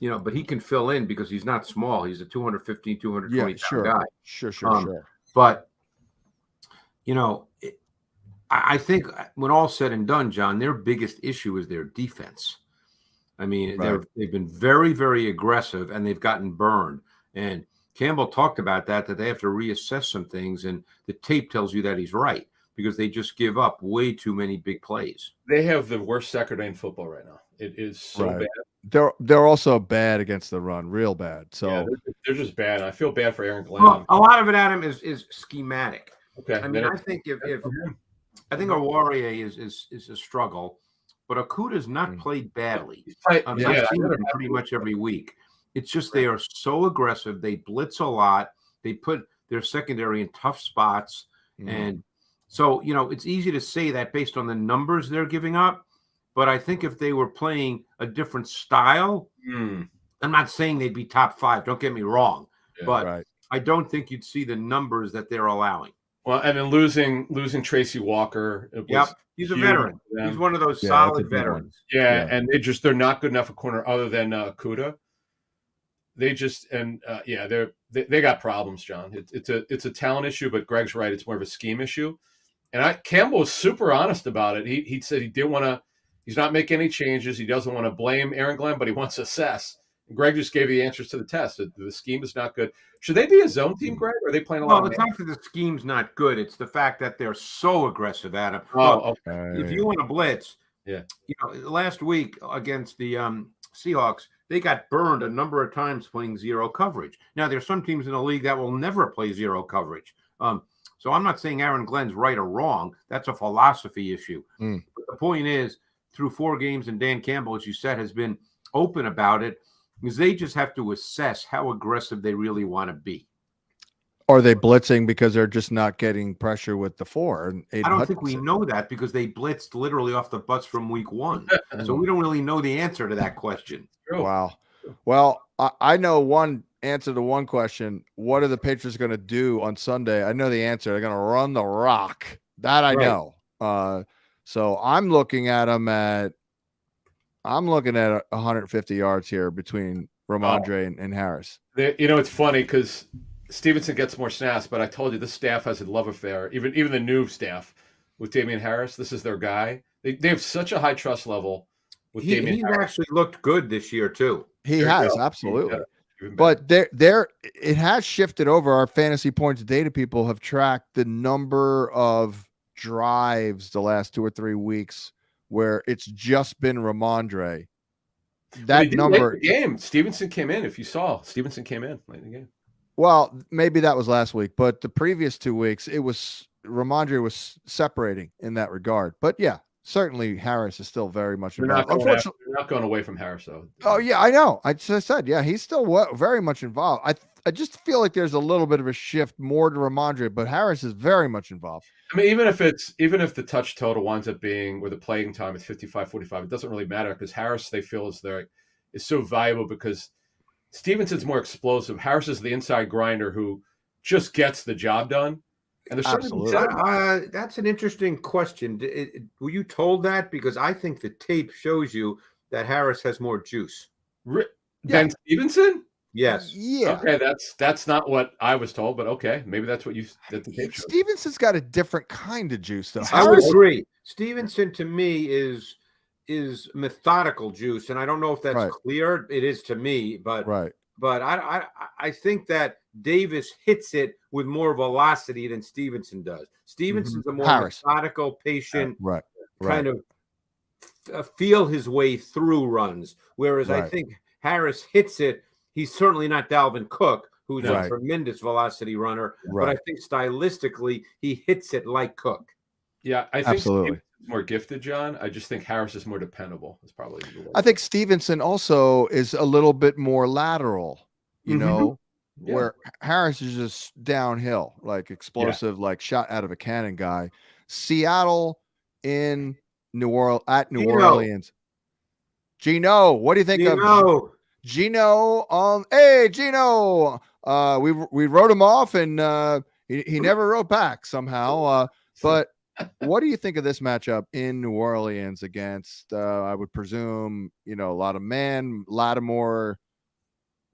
but he can fill in because he's not small. He's a 215, 220 pound guy. Sure. But, I think when all said and done, John, their biggest issue is their defense. I mean, they've been very, very aggressive and they've gotten burned. And Campbell talked about that they have to reassess some things. And the tape tells you that he's right, because they just give up way too many big plays. They have the worst secondary in football right now. It is so bad. They're also bad against the run, real bad. So yeah, they're just bad. I feel bad for Aaron Glenn. Well, a lot of it, Adam, is schematic. Okay. I mean, I think I think Awarie is a struggle, but Okuda's not played badly. I've seen him pretty much every week. It's just they are so aggressive. They blitz a lot. They put their secondary in tough spots. And so, it's easy to say that based on the numbers they're giving up. But I think if they were playing a different style, I'm not saying they'd be top 5. Don't get me wrong. But I don't think you'd see the numbers that they're allowing. Well, and then losing Tracy Walker. He's a veteran. He's one of those solid veterans. Yeah, and they're not good enough a corner other than Kuda. They just they got problems, John. It's a talent issue, but Greg's right. It's more of a scheme issue. And Campbell was super honest about it. He said he didn't want to. He's not making any changes. He doesn't want to blame Aaron Glenn, but he wants to assess. And Greg just gave you the answers to the test. The scheme is not good. Should they be a zone team, Greg? Or are they playing a lot? Well, it's not that the scheme's not good. It's the fact that they're so aggressive at him. Oh, okay. If you want to blitz, yeah. Last week against the Seahawks, they got burned a number of times playing zero coverage. Now, there's some teams in the league that will never play zero coverage. So I'm not saying Aaron Glenn's right or wrong. That's a philosophy issue. But the point is, through 4 games, and Dan Campbell, as you said, has been open about it, is they just have to assess how aggressive they really want to be. Are they blitzing because they're just not getting pressure with the 4? I don't think we know that because they blitzed literally off the butts from week 1. So we don't really know the answer to that question. Wow. Well, I know one answer to one question. What are the Patriots going to do on Sunday? I know the answer. They're going to run the rock. That I know. So I'm looking at them at 150 yards here between Ramondre and Harris. It's funny because Stevenson gets more snaps, but I told you this staff has a love affair. Even the new staff with Damian Harris, this is their guy. They have such a high trust level with Damian Harris. He's actually looked good this year too. He has, absolutely. But it has shifted over. Our fantasy points data people have tracked the number of drives the last 2 or 3 weeks where it's just been Ramondre. That number game. Stevenson came in. If you saw, Stevenson came in late in the game. Well, maybe that was last week, but the previous 2 weeks, it was Ramondre was separating in that regard. But yeah, certainly Harris is still very much involved. Unfortunately, they're not going away from Harris, though. Oh yeah, I know. I just said, yeah, he's still very much involved. I just feel like there's a little bit of a shift more to Ramondre, but Harris is very much involved. I mean, even if the touch total winds up being where the playing time is 55-45, it doesn't really matter because Harris they feel is so valuable because Stevenson's more explosive. Harris is the inside grinder who just gets the job done. And there's absolutely that's an interesting question. Were you told that? Because I think the tape shows you that Harris has more juice than Stevenson. Yes. Yeah. Okay, that's not what I was told, but okay, maybe that's what that the tape shows. Stevenson's got a different kind of juice, though. I would agree. Stevenson to me is methodical juice, and I don't know if that's clear. It is to me, but I think that Davis hits it with more velocity than Stevenson does. Stevenson's a more methodical, patient, kind of feel his way through runs, whereas I think Harris hits it. He's certainly not Dalvin Cook, who's a tremendous velocity runner, but I think stylistically he hits it like Cook. Yeah, I think Stevenson's more gifted, John. I just think Harris is more dependable. It's probably the word. I think Stevenson also is a little bit more lateral, you know, where Harris is just downhill, like explosive, like shot out of a cannon guy. Seattle in New Orleans. Gino, what do you think of Gino? Hey, Gino. We wrote him off, and he never wrote back somehow. But what do you think of this matchup in New Orleans against? I would presume a lot of man Lattimore.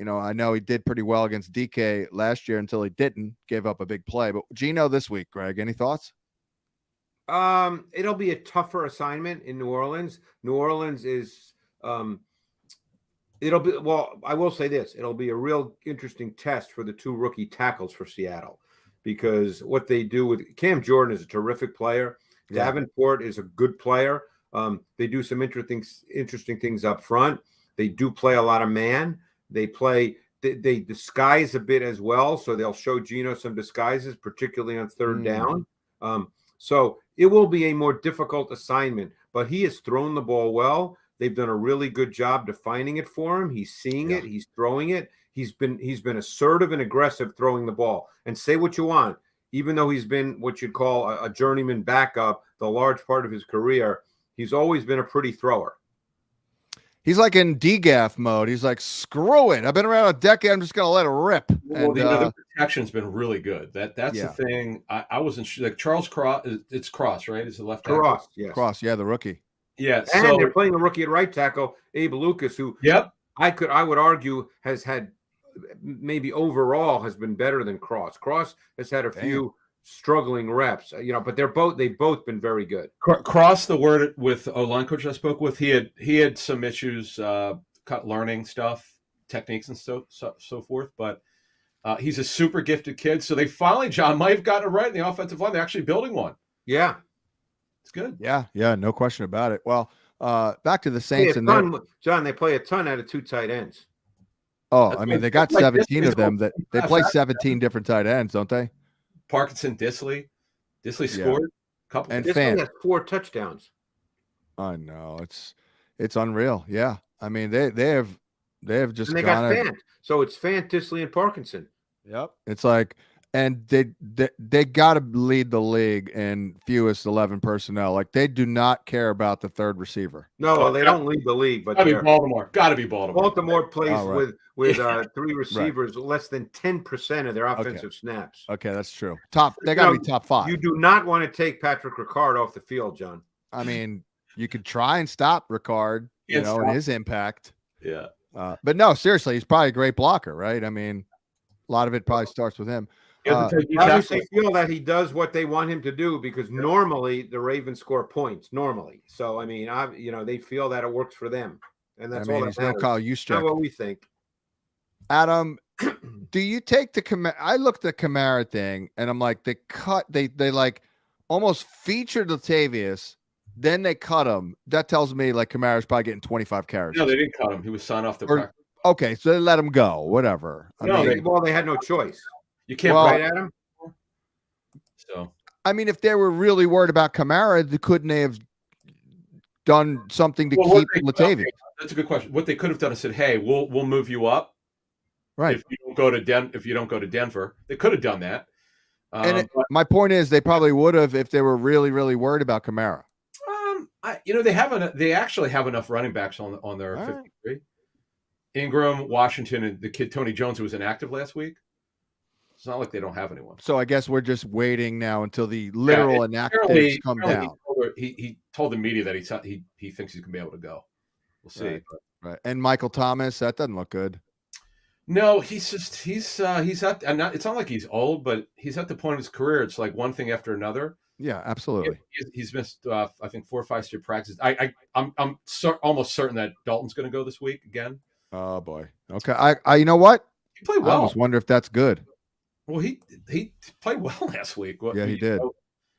I know he did pretty well against DK last year until he didn't gave up a big play. But Gino this week, Greg, any thoughts? It'll be a tougher assignment in New Orleans. New Orleans is. I will say this. It'll be a real interesting test for the 2 rookie tackles for Seattle because what they do with Cam Jordan is a terrific player. Davenport is a good player. They do some interesting things up front. They do play a lot of man. They disguise a bit as well. So they'll show Gino some disguises, particularly on third down. So it will be a more difficult assignment, but he has thrown the ball well. They've done a really good job defining it for him. He's seeing it. He's throwing it. He's been assertive and aggressive throwing the ball. And say what you want, even though he's been what you'd call a journeyman backup the large part of his career, he's always been a pretty thrower. He's like in DGAF mode. He's like, screw it. I've been around a decade. I'm just going to let it rip. Well, the protection's been really good. That's the thing. I wasn't sure. Like Charles Cross, it's Cross, right? Is the left tackle? Cross, yes. Cross, the rookie. Yeah, and they're playing the rookie at right tackle, Abe Lucas, who I would argue has had maybe overall has been better than Cross. Cross has had a few struggling reps, but they've both been very good. Cross the word with O-line coach I spoke with. He had some issues, learning stuff, techniques and so forth, but he's a super gifted kid. So they finally, John, might have gotten it right in the offensive line. They're actually building one. Yeah. It's good. Yeah, no question about it. Well, back to the Saints and John, they play a ton out of 2 tight ends. Oh, I mean, they got 17 of them. That they play 17 different tight ends, don't they? Parkinson, Disley scored a couple. And Disley has 4 touchdowns. I know, it's unreal. Yeah, I mean they have just and they got Fant. So it's Fant, Disley, and Parkinson. Yep, it's like. And they got to lead the league in fewest 11 personnel. Like they do not care about the third receiver. No, they don't lead the league, but gotta be Baltimore. Baltimore plays with 3 receivers, less than 10% of their offensive snaps. Okay, that's true. They got to be top 5. You do not want to take Patrick Ricard off the field, John. I mean, you could try and stop Ricard, and his impact. Yeah. But no, seriously, he's probably a great blocker, right? I mean, a lot of it probably starts with him. Obviously feel that he does what they want him to do because normally the Ravens score points normally. So, I mean, they feel that it works for them. And that's all that matters. Kyle Juszczyk. That's what we think. Adam, do you take I looked at the Kamara thing and I'm like, they like almost featured Latavius, then they cut him. That tells me like Kamara's probably getting 25 carries. No, they didn't cut him. He was signed off the practice. Okay, so they let him go, whatever. They had no choice. You can't write at him. So I mean, if they were really worried about Kamara, couldn't they have done something to keep Latavius? That's a good question. What they could have done is said, "Hey, we'll move you up, right? If you don't go to Denver." They could have done that. My point is, they probably would have if they were really, really worried about Kamara. They actually have enough running backs on their 53. Right. Ingram, Washington, and the kid Tony Jones, who was inactive last week. It's not like they don't have anyone. So I guess we're just waiting now until the literal inactives come down. He told the media that he thinks he's gonna be able to go. We'll see. Right. And Michael Thomas, that doesn't look good. No, he's at. It's not like he's old, but he's at the point of his career. It's like one thing after another. Yeah, absolutely. He's missed, I think, 4 or 5 straight practices. I'm almost certain that Dalton's going to go this week again. Oh boy. Okay. I you know what? He played well. I almost wonder if that's good. Well, he played well last week. Yeah, he did.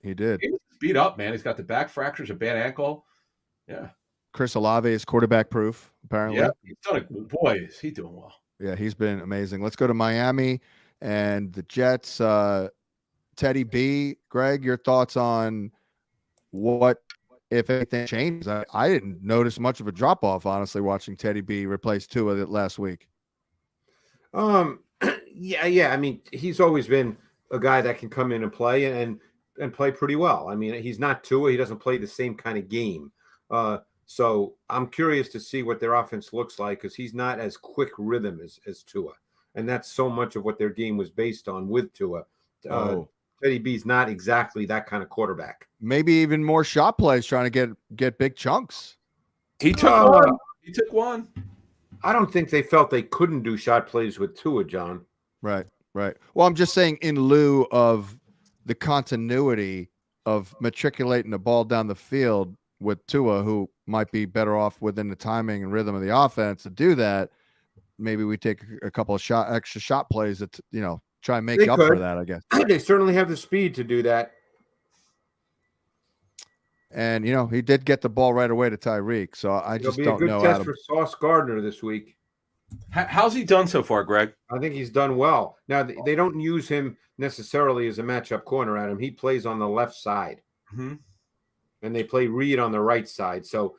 He did. He was beat up, man. He's got the back fractures, a bad ankle. Yeah. Chris Olave is quarterback proof, apparently. Yeah, he's done it. Boy, is he doing well. Yeah, he's been amazing. Let's go to Miami and the Jets. Teddy B, Greg, your thoughts on what, if anything, changes? I didn't notice much of a drop off, honestly, watching Teddy B replace Tua last week. Yeah. I mean, he's always been a guy that can come in and play and play pretty well. I mean, he's not Tua. He doesn't play the same kind of game. So I'm curious to see what their offense looks like because he's not as quick rhythm as Tua. And that's so much of what their game was based on with Tua. Teddy B's not exactly that kind of quarterback. Maybe even more shot plays trying to get big chunks. He took one. He took one. I don't think they felt they couldn't do shot plays with Tua, John. Right. Well, I'm just saying in lieu of the continuity of matriculating the ball down the field with Tua, who might be better off within the timing and rhythm of the offense to do that, maybe we take a couple of extra shot plays that, try and make up for that, I guess. They certainly have the speed to do that. And, he did get the ball right away to Tyreek. So I just don't know. It'll be a good test for Sauce Gardner this week. How's he done so far, Greg? I think he's done well. Now, they don't use him necessarily as a matchup corner, Adam. He plays on the left side. Mm-hmm. And they play Reed on the right side. So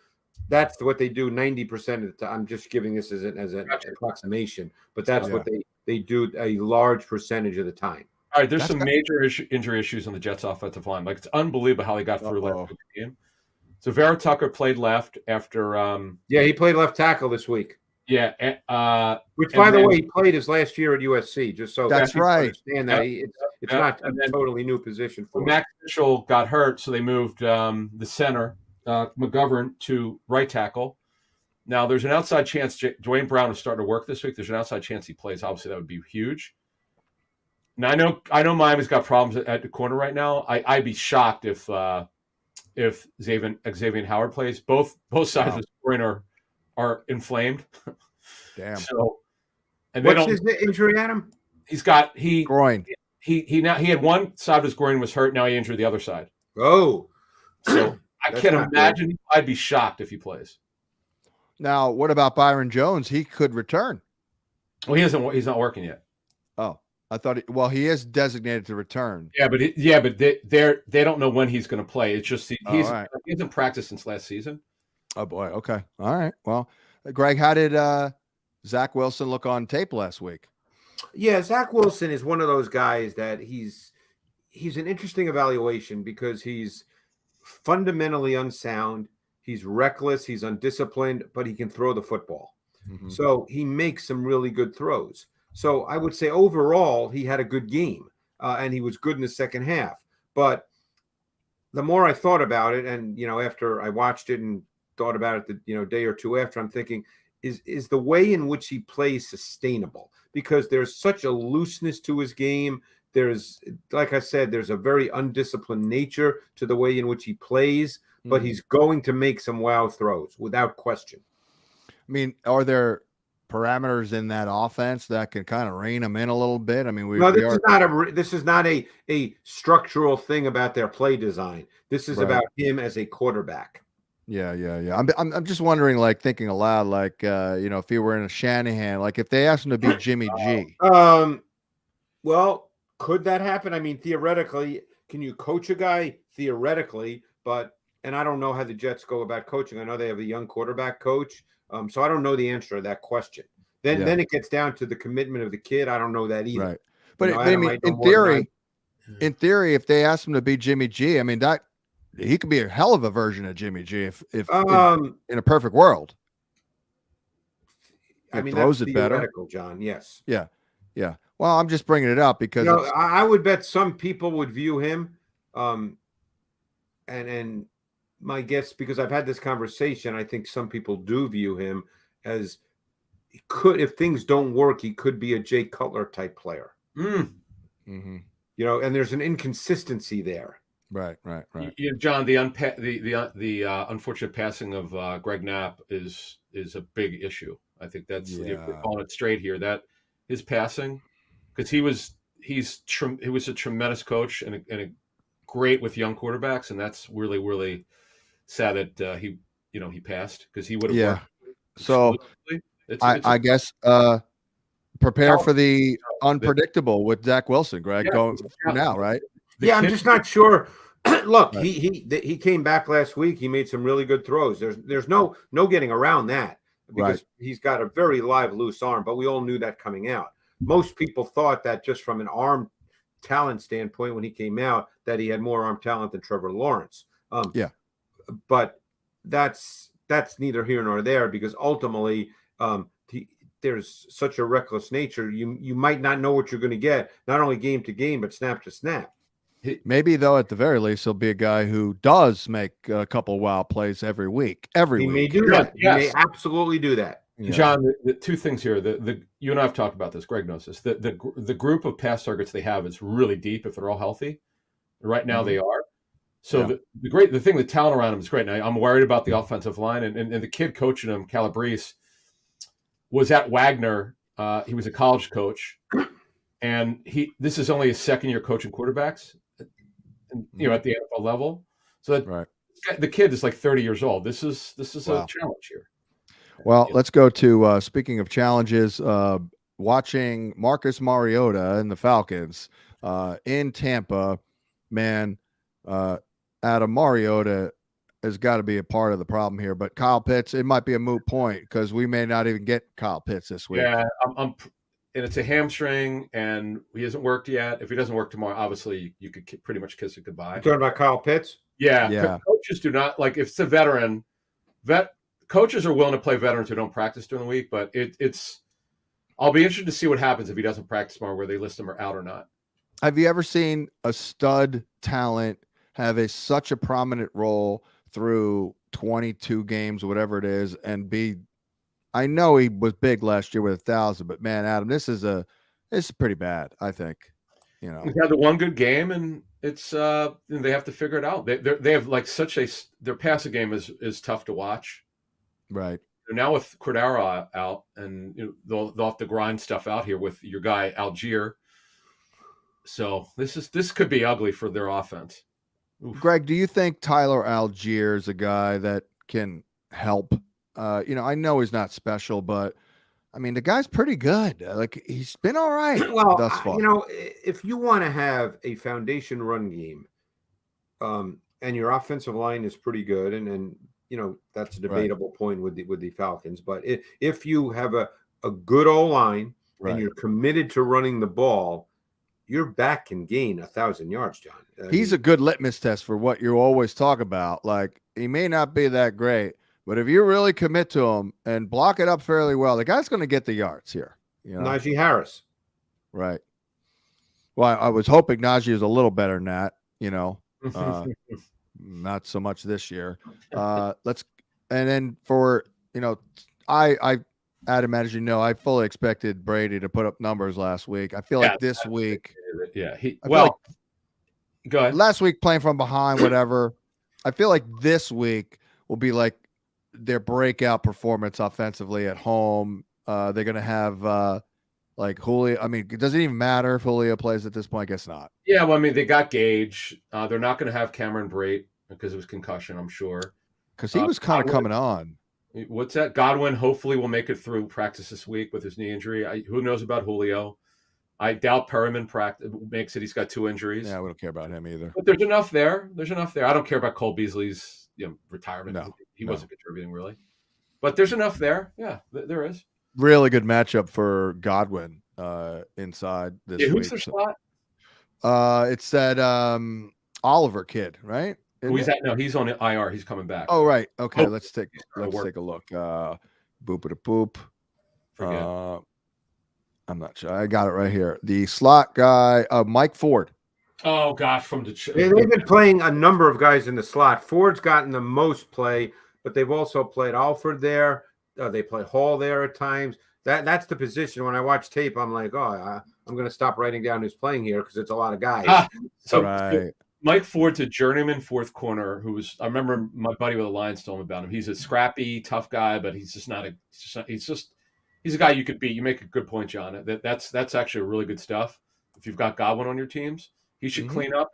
that's what they do 90% of the time. I'm just giving this as an approximation. But that's what they do a large percentage of the time. All right, there's some major injury issues on the Jets' offensive line. Like, it's unbelievable how they got through last week's game. So Vera Tucker played left after he played left tackle this week. Yeah. Which, by the way, he played his last year at USC, just so that's right. Understand that it's not a totally new position for him. Max Mitchell got hurt, so they moved the center, McGovern, to right tackle. Now, there's an outside chance Dwayne Brown is starting to work this week. There's an outside chance he plays. Obviously, that would be huge. Now I know Miami's got problems at the corner right now. I'd be shocked if Xavier Howard plays. Both sides of the scoring are inflamed. Damn. So, and what's his injury, Adam? He's got groin. He had one side of his groin was hurt. Now he injured the other side. Oh, so I can't imagine. Good. I'd be shocked if he plays. Now, what about Byron Jones? He could return. Well, he's not working yet. Oh, I thought. He is designated to return. Yeah, but they don't know when he's going to play. It's just he hasn't practiced since last season. Oh boy. Okay. All right. Well, Greg, how did Zach Wilson look on tape last week? Yeah, Zach Wilson is one of those guys that he's an interesting evaluation because he's fundamentally unsound. He's reckless. He's undisciplined, but he can throw the football. Mm-hmm. So he makes some really good throws. So I would say overall he had a good game and he was good in the second half. But the more I thought about it, and after I watched it and thought about it, the day or two after, I'm thinking, is the way in which he plays sustainable? Because there's such a looseness to his game. There's, like I said, there's a very undisciplined nature to the way in which he plays, but he's going to make some wow throws without question. I mean, are there parameters in that offense that can kind of rein him in a little bit? I mean, this is not a structural thing about their play design. This is about him as a quarterback. Yeah. I'm just wondering, like, thinking aloud, like, if he were in a Shanahan, like if they asked him to beat Jimmy G. Well, could that happen? I mean, theoretically, can you coach a guy? Theoretically, and I don't know how the Jets go about coaching. I know they have a young quarterback coach. So I don't know the answer to that question. Then it gets down to the commitment of the kid. I don't know that either. Right. But I mean, in theory, if they asked him to beat Jimmy G, I mean, that he could be a hell of a version of Jimmy G if in a perfect world. I mean, throws it better, John. Yes. Yeah. Well, I'm just bringing it up because I would bet some people would view him, and my guess, because I've had this conversation, I think some people do view him as if things don't work, he could be a Jay Cutler type player. Mm-hmm. And there's an inconsistency there. Right. John, the unfortunate passing of Greg Knapp is a big issue. I think that's you're calling it straight here. That his passing, because he was a tremendous coach and a great with young quarterbacks, and that's really, really sad that he passed because he would have. Yeah. So I guess prepare for the unpredictable with Zach Wilson, Greg. Going now, right? I'm just not sure. Look, he came back last week. He made some really good throws. There's no getting around that because he's got a very live, loose arm. But we all knew that coming out. Most people thought that just from an arm talent standpoint when he came out that he had more arm talent than Trevor Lawrence. But that's neither here nor there because ultimately there's such a reckless nature. You might not know what you're going to get, not only game to game, but snap to snap. Maybe, though, at the very least, he'll be a guy who does make a couple wild plays every week. He may do that. Yes. He may absolutely do that. Yeah. John, the two things here. You and I have talked about this. Greg knows this. The group of pass targets they have is really deep if they're all healthy. Right now they are. So the thing, the talent around him is great. Now I'm worried about the offensive line and the kid coaching him, Calabrese, was at Wagner. He was a college coach, and this is only his second year coaching quarterbacks, at the NFL level. So the kid is like 30 years old. This is a challenge here. Well, let's go to speaking of challenges. Watching Marcus Mariota and the Falcons in Tampa, man. Adam, Mariota has got to be a part of the problem here, but Kyle Pitts, it might be a moot point because we may not even get Kyle Pitts this week. Yeah, and it's a hamstring, and he hasn't worked yet. If he doesn't work tomorrow, obviously you could pretty much kiss it goodbye. You're talking about Kyle Pitts? Yeah. Coaches do not like if it's a veteran. Coaches are willing to play veterans who don't practice during the week, but it's. I'll be interested to see what happens if he doesn't practice tomorrow, where they list him or out or not. Have you ever seen a stud talent have such a prominent role through 22 games, whatever it is, and I know he was big last year with 1,000, but man, Adam, this is pretty bad, I think. You know, He's had the one good game, and it's they have to figure it out. They have like their passing game is tough to watch. right. Now with Cordero out, and they'll have to grind stuff out here with your guy Algier. So this could be ugly for their offense. Oof. Greg, do you think Tyler Algier is a guy that can help? I know he's not special, but I mean, the guy's pretty good. Like, he's been all right thus far. If you want to have a foundation run game, and your offensive line is pretty good, and that's a debatable point with the Falcons. But if you have a good O-line and you're committed to running the ball, your back can gain 1,000 yards, John. He's a good litmus test for what you always talk about. Like, he may not be that great, but if you really commit to him and block it up fairly well, the guy's going to get the yards here. Najee Harris. Right. Well, I was hoping Najee was a little better than that, not so much this year. And then for, Adam, as you know, I fully expected Brady to put up numbers last week. I feel like this week. Yeah. Go ahead. Last week playing from behind, whatever. I feel like this week will be like their breakout performance offensively at home. They're going to have like Julio. I mean, does it even matter if Julio plays at this point? I guess not. Yeah, well, I mean, they got Gage. They're not going to have Cameron Brate because of his concussion, I'm sure. Because he was kind of coming on. What's that? Godwin hopefully will make it through practice this week with his knee injury. Who knows about Julio? I doubt Perriman makes it. He's got 2 injuries. Yeah, we don't care about him either. But there's enough there. I don't care about Cole Beasley's retirement. No, he wasn't contributing really. But there's enough there. Yeah, there is. Really good matchup for Godwin inside this week. Who's their slot? It's that Oliver kid, right? He's on IR. He's coming back. Oh, right. Okay, let's take a look. Boop. Forget. I'm not sure. I got it right here. The slot guy, Mike Ford. Oh gosh, from Detroit. They've been playing a number of guys in the slot. Ford's gotten the most play, but they've also played Alford there. They play Hall there at times. That's the position. When I watch tape, I'm like, I'm going to stop writing down who's playing here because it's a lot of guys. So Mike Ford's a journeyman fourth corner I remember my buddy with the Lions told me about him. He's a scrappy, tough guy, but he's just not he's a guy you could beat. You make a good point, John. That's actually really good stuff. If you've got Godwin on your teams, he should clean up.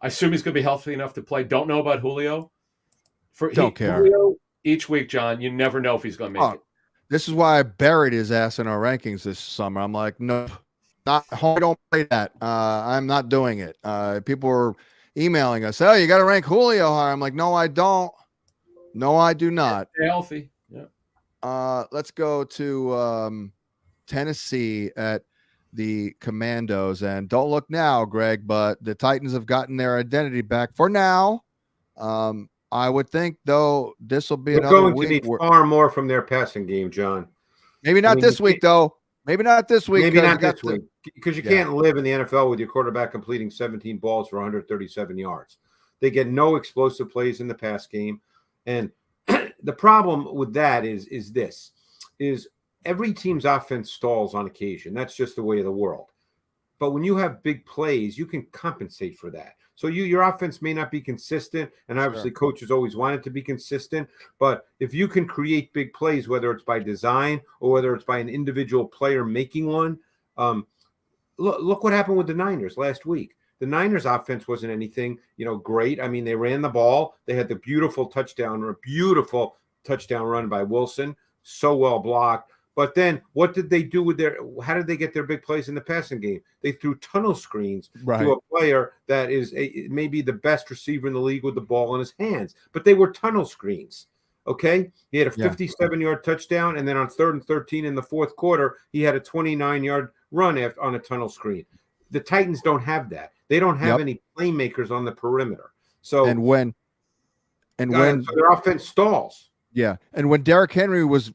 I assume he's going to be healthy enough to play. Don't know about Julio. Don't care. Julio, each week, John, you never know if he's going to make it. This is why I buried his ass in our rankings this summer. I'm like, no, don't play that. I'm not doing it. People were emailing us, oh, you got to rank Julio higher. I'm like, no, I don't. No, I do not. Stay healthy. Yeah. Let's go to Tennessee at the Commandos. And don't look now, Greg, but the Titans have gotten their identity back for now. I would think, though, this will be another week. They're going to need far more from their passing game, John. Maybe not this week, though. Maybe not this week. Maybe not this week. Because you can't live in the NFL with your quarterback completing 17 balls for 137 yards. They get no explosive plays in the pass game. And the problem with that is every team's offense stalls on occasion. That's just the way of the world. But when you have big plays, you can compensate for that. So your offense may not be consistent, and obviously coaches always want it to be consistent. But if you can create big plays, whether it's by design or whether it's by an individual player making one, look what happened with the Niners last week. The Niners offense wasn't anything, great. I mean, they ran the ball. They had the beautiful touchdown run by Wilson, so well blocked. But then what did they do how did they get their big plays in the passing game? They threw tunnel screens to a player that is maybe the best receiver in the league with the ball in his hands. But they were tunnel screens, okay? He had a 57-yard touchdown, and then on 3rd and 13 in the fourth quarter, he had a 29-yard run on a tunnel screen. The Titans don't have that. They don't have any playmakers on the perimeter. So when so their offense stalls. Yeah, and when Derrick Henry was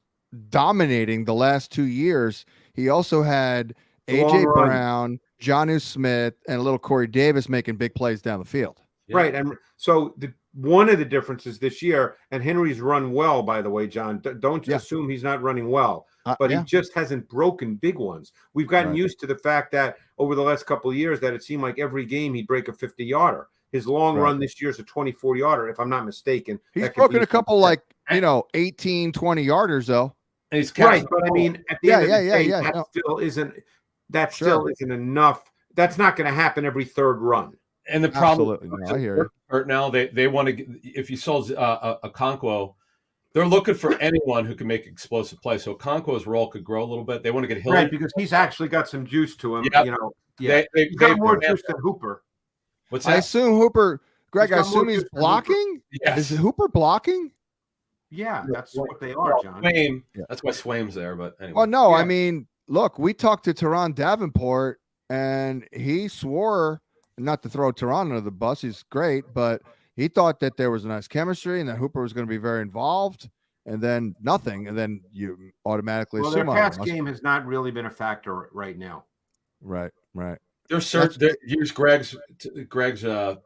dominating the last 2 years, he also had AJ Brown, Jonnu Smith, and a little Corey Davis making big plays down the field. Yeah. Right. And so one of the differences this year, and Henry's run well, by the way, John, don't assume he's not running well. but yeah. he just hasn't broken big ones. We've gotten used to the fact that over the last couple of years that it seemed like every game he'd break a 50-yarder. His long run this year is a 24-yarder, if I'm not mistaken. He's broken a couple 18, 20-yarders, though. And he's right, but I mean, at the end of the day, that still isn't enough. That's not going to happen every third run. And the problem, I hear you. Now they want to. If you saw Okonkwo, they're looking for anyone who can make explosive plays. So Okonkwo's role could grow a little bit. They want to get Hill, right? Because he's actually got some juice to him. Yep. You know, he's got more juice than Hooper. What's that? I assume Hooper. Greg, I assume he's blocking. Yes. Is Hooper blocking? Yeah, that's what they are, John. Swaim, that's why Swaim's there. But anyway. Well, no, I mean, look, we talked to Teron Davenport, and he swore, not to throw Teron under the bus, he's great, but he thought that there was a nice chemistry and that Hooper was going to be very involved, and then nothing, and then you automatically assume their pass game has not really been a factor right now. Right. Use Greg's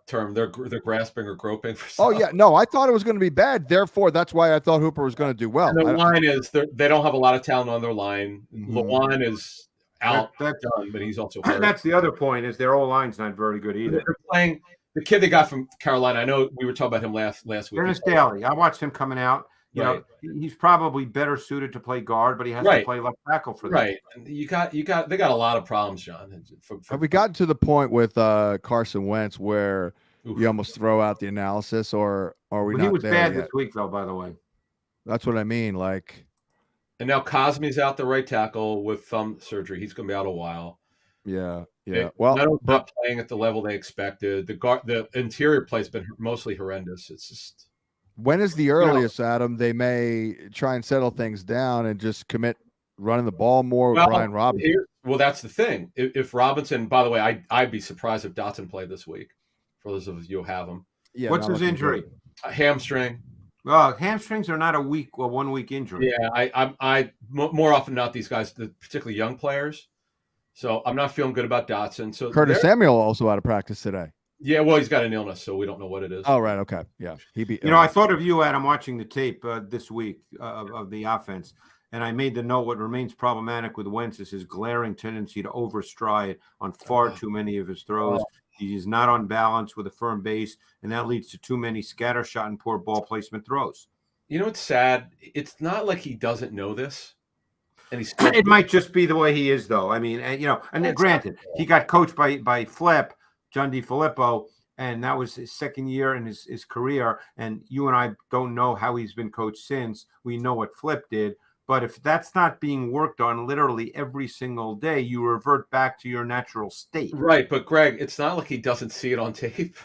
term. They're grasping or groping for stuff. Oh yeah, no, I thought it was going to be bad. Therefore, that's why I thought Hooper was going to do well. And the line is they don't have a lot of talent on their line. Lewan is out, that's done, but he's also hurt. That's the other point is their O-line's not very good either. They're playing the kid they got from Carolina. I know we were talking about him last week. Ernest Daly. I watched him coming out. You know, he's probably better suited to play guard, but he has to play left tackle for them. Right. And they got a lot of problems, John. Have we gotten to the point with Carson Wentz where you almost throw out the analysis, or are we not there? He was bad this week, though, by the way. That's what I mean. Like, and now Cosme's out the right tackle with thumb surgery. He's going to be out a while. Yeah. Well, not playing at the level they expected. The interior play's been mostly horrendous. It's just. When is the earliest, Adam, they may try and settle things down and just commit running the ball more with Brian Robinson? Well, that's the thing. If Robinson, by the way, I'd be surprised if Dotson played this week. For those of you who have him. Yeah. What's his injury? A hamstring. Hamstrings are not a 1 week injury. Yeah, I more often than not, these guys, particularly young players. So I'm not feeling good about Dotson. So Curtis Samuel also out of practice today. Yeah, well, he's got an illness, so we don't know what it is. Oh, right. Okay. Yeah. I thought of you, Adam, watching the tape this week of the offense, and I made the note what remains problematic with Wentz is his glaring tendency to overstride on far too many of his throws. He is not on balance with a firm base, and that leads to too many scattershot and poor ball placement throws. You know what's sad? It's not like he doesn't know this. And it might just be the way he is, though. I mean, and granted, he got coached by Flip, John DiFilippo, and that was his second year in his career. And you and I don't know how he's been coached since. We know what Flip did. But if that's not being worked on literally every single day, you revert back to your natural state. Right. But, Greg, it's not like he doesn't see it on tape.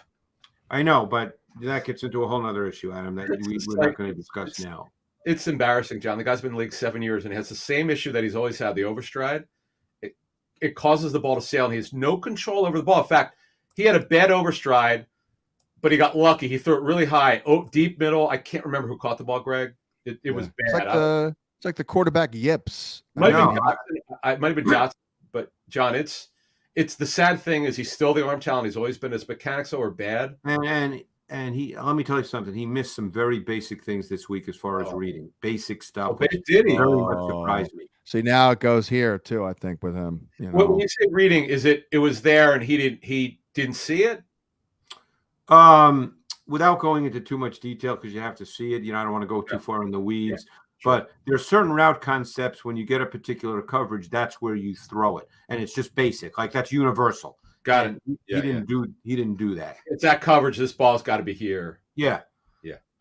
I know, but that gets into a whole other issue, Adam, that we're not going to discuss now. It's embarrassing, John. The guy's been in the league 7 years, and he has the same issue that he's always had, the overstride. It causes the ball to sail, and he has no control over the ball. In fact, he had a bad overstride, but he got lucky. He threw it really high, deep middle. I can't remember who caught the ball, Greg. It was bad. It's like the quarterback yips. It might have been Johnson, but John, it's the sad thing is he's still the arm talent. He's always been. His mechanics are bad. And he, let me tell you something. He missed some very basic things this week as far as reading, basic stuff. Did he? Very much surprised me. See, now it goes here too. I think with him. When you say reading, is it was there and he didn't see it? Without going into too much detail, because you have to see it. I don't want to go too far in the weeds. Yeah, sure. But there are certain route concepts when you get a particular coverage, that's where you throw it, and it's just basic. Like that's universal. Got it. He didn't do that. It's that coverage. This ball's got to be here. Yeah.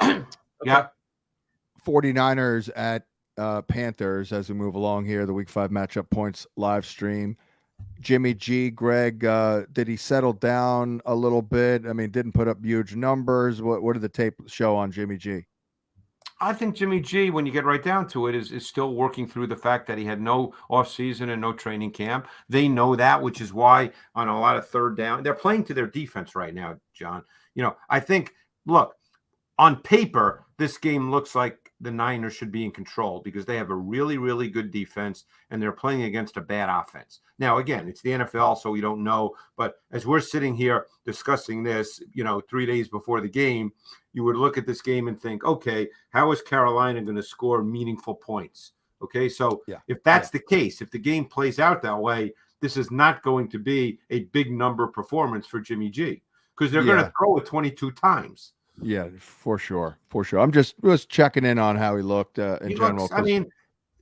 Okay. Yeah. 49ers at Panthers as we move along here. The Week 5 matchup points live stream. Jimmy G, Greg, did he settle down a little bit? I mean, didn't put up huge numbers. What did the tape show on Jimmy G? I think Jimmy G, when you get right down to it, is still working through the fact that he had no offseason and no training camp. They know that, which is why on a lot of third down, they're playing to their defense right now, John. I think, look, on paper, this game looks like the Niners should be in control because they have a really, really good defense and they're playing against a bad offense. Now, again, it's the NFL, so we don't know. But as we're sitting here discussing this, 3 days before the game, you would look at this game and think, okay, how is Carolina going to score meaningful points? Okay, so Yeah. if that's the case, if the game plays out that way, this is not going to be a big number performance for Jimmy G because they're going to throw it 22 times. Yeah, for sure. I'm just checking in on how he looked in general. I mean,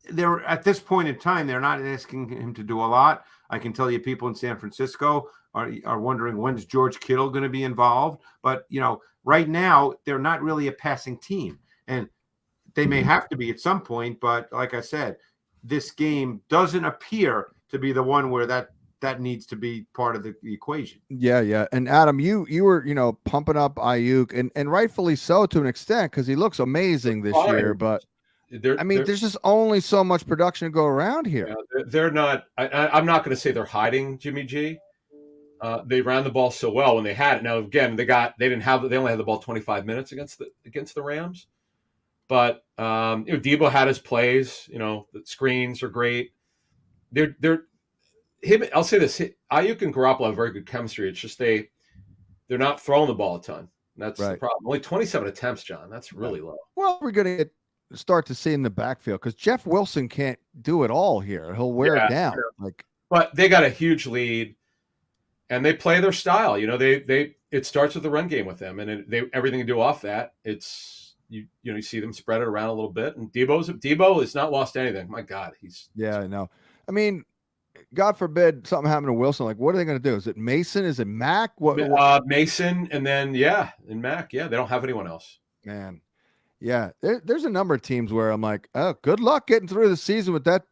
they're at this point in time, they're not asking him to do a lot. I can tell you people in San Francisco are wondering when's George Kittle going to be involved. But, right now, they're not really a passing team. And they may have to be at some point. But like I said, this game doesn't appear to be the one where that needs to be part of the equation. Yeah. And Adam, you were, pumping up Ayuk and rightfully so to an extent because he looks amazing this year. But there's just only so much production to go around here. They're not. I'm not going to say they're hiding Jimmy G. They ran the ball so well when they had it. Now again, they only had the ball 25 minutes against the Rams. But Debo had his plays. The screens are great. I'll say this: Ayuk and Garoppolo have very good chemistry. It's just they're not throwing the ball a ton. That's the problem. Only 27 attempts, John. That's really low. Well, we're going to start to see in the backfield because Jeff Wilson can't do it all here. He'll wear it down. Sure. But they got a huge lead, and they play their style. It starts with the run game with them, and everything they do off that. It's you see them spread it around a little bit, and Debo has not lost anything. My God, I know. I mean, God forbid something happened to Wilson. Like, what are they going to do? Is it Mason? Is it Mack? What? Mason, and then and Mack. Yeah, they don't have anyone else. Man, yeah. There's a number of teams where I'm like, oh, good luck getting through the season with that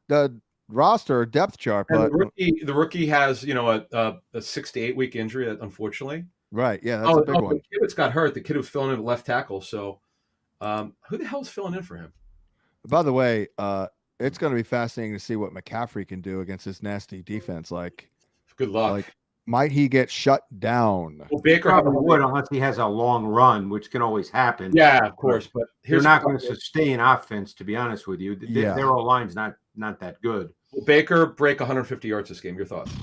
roster or depth chart. But the rookie has a 6 to 8 week injury, unfortunately. Right. Yeah, that's a big one. The kid that's got hurt. The kid who's filling in at left tackle. So, who the hell's filling in for him? By the way, it's going to be fascinating to see what McCaffrey can do against this nasty defense. Good luck. Like, might he get shut down? Well, Baker probably would unless he has a long run, which can always happen. Yeah, of course. But they're not going to sustain offense, to be honest with you. Their O-line's not that good. Will Baker break 150 yards this game? Your thoughts?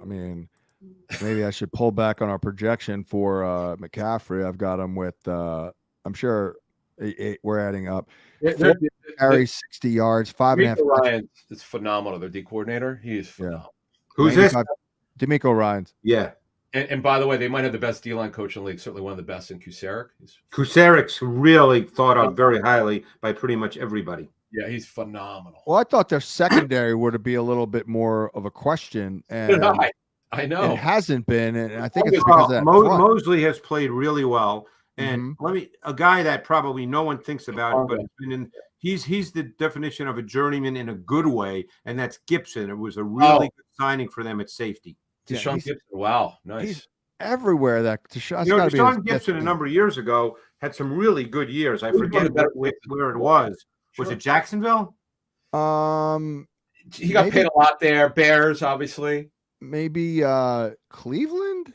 I mean, maybe I should pull back on our projection for McCaffrey. I've got him with, I'm sure we're adding up. Carry 60 yards, 5.5. Ryan is phenomenal. Their D coordinator, he is phenomenal. Who's this? D'Amico Ryans. Yeah. And by the way, they might have the best D-line coach in the league. Certainly one of the best in Kusarik. Kusarik's really thought of very highly by pretty much everybody. Yeah, he's phenomenal. Well, I thought their secondary were to be a little bit more of a question, and I know it hasn't been, and I think it's because of that Mosley has played really well, and a guy that probably no one thinks about, but he's the definition of a journeyman in a good way, and that's Gibson. It was a really good signing for them at safety. Deshaun Gibson, wow, nice. He's everywhere. Deshaun Gibson a number of years ago had some really good years. I forget where it was. Was it Jacksonville? He got paid a lot there. Bears, obviously. Maybe Cleveland.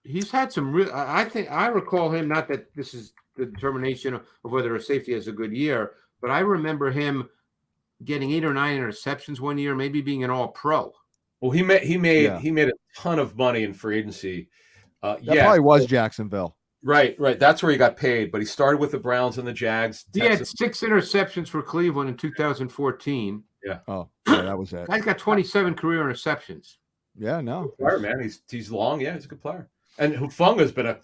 He's had some real. I recall him. Not that this is the determination of whether a safety has a good year, but I remember him getting 8 or 9 interceptions one year, maybe being an All-Pro. Well, he made a ton of money in free agency. That probably was Jacksonville. Right. That's where he got paid. But he started with the Browns and the Jags. He had 6 interceptions for Cleveland in 2014. Yeah. Oh, yeah, that was it. Guy's got 27 career interceptions. Yeah, no. Player, man. He's long. Yeah, he's a good player. And Hufunga's been a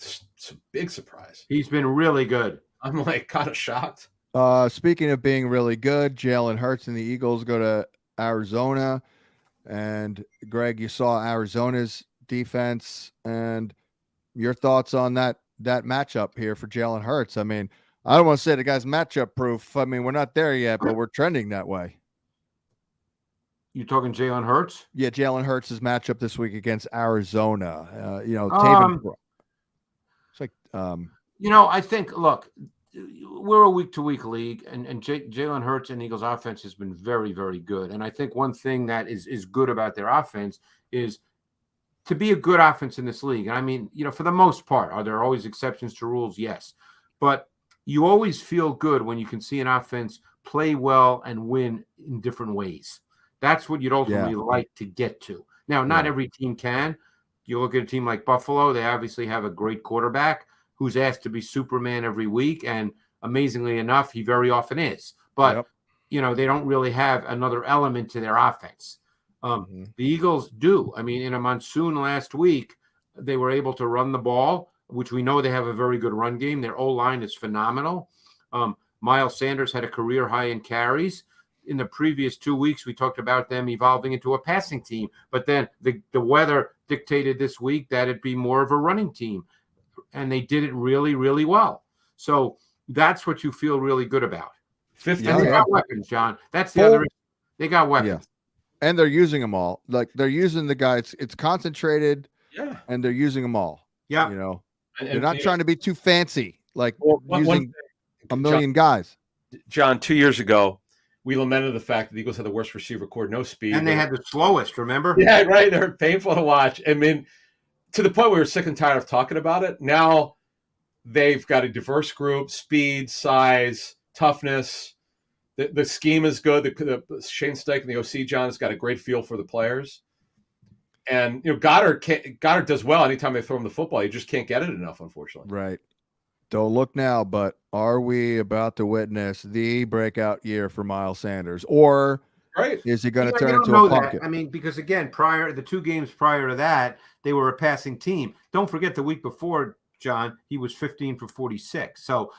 big surprise. He's been really good. I'm kind of shocked. Speaking of being really good, Jalen Hurts and the Eagles go to Arizona. And Greg, you saw Arizona's defense, and your thoughts on that matchup here for Jalen Hurts. I mean, I don't want to say the guy's matchup proof. I mean, we're not there yet, but we're trending that way. You talking Jalen Hurts? Yeah, Jalen Hurts' matchup this week against Arizona. Taven. It's like, I think, look, we're a week-to-week league, and Jalen Hurts and Eagles' offense has been very, very good. And I think one thing that is good about their offense is to be a good offense in this league. And I mean, for the most part, are there always exceptions to rules? Yes. But you always feel good when you can see an offense play well and win in different ways. That's what you'd ultimately like to get to. Now, not every team can. You look at a team like Buffalo, they obviously have a great quarterback who's asked to be Superman every week, and amazingly enough, he very often is. but they don't really have another element to their offense. The Eagles do. I mean, in a monsoon last week, they were able to run the ball, which we know they have a very good run game. Their O-line is phenomenal. Miles Sanders had a career high in carries. In the previous 2 weeks, we talked about them evolving into a passing team, but then the weather dictated this week that it be more of a running team, and they did it really, really well. So that's what you feel really good about. And they got weapons, John. That's the other. They got weapons, and they're using them all. Like they're using the guys. It's concentrated, and they're using them all. Yeah, they're not trying to be too fancy, like using a million guys. John, 2 years ago, we lamented the fact that the Eagles had the worst receiver core, no speed. And they had the slowest, remember? Yeah, right. They're painful to watch. I mean, to the point where we were sick and tired of talking about it. Now they've got a diverse group, speed, size, toughness. The scheme is good. The Shane Steichen, the OC, John, has got a great feel for the players. And, Goddard does well anytime they throw him the football. You just can't get it enough, unfortunately. Right. Don't look now, but are we about to witness the breakout year for Miles Sanders, or is he going to turn into a pumpkin? I mean, because again, the 2 games prior to that, they were a passing team. Don't forget the week before, John, he was 15 for 46. So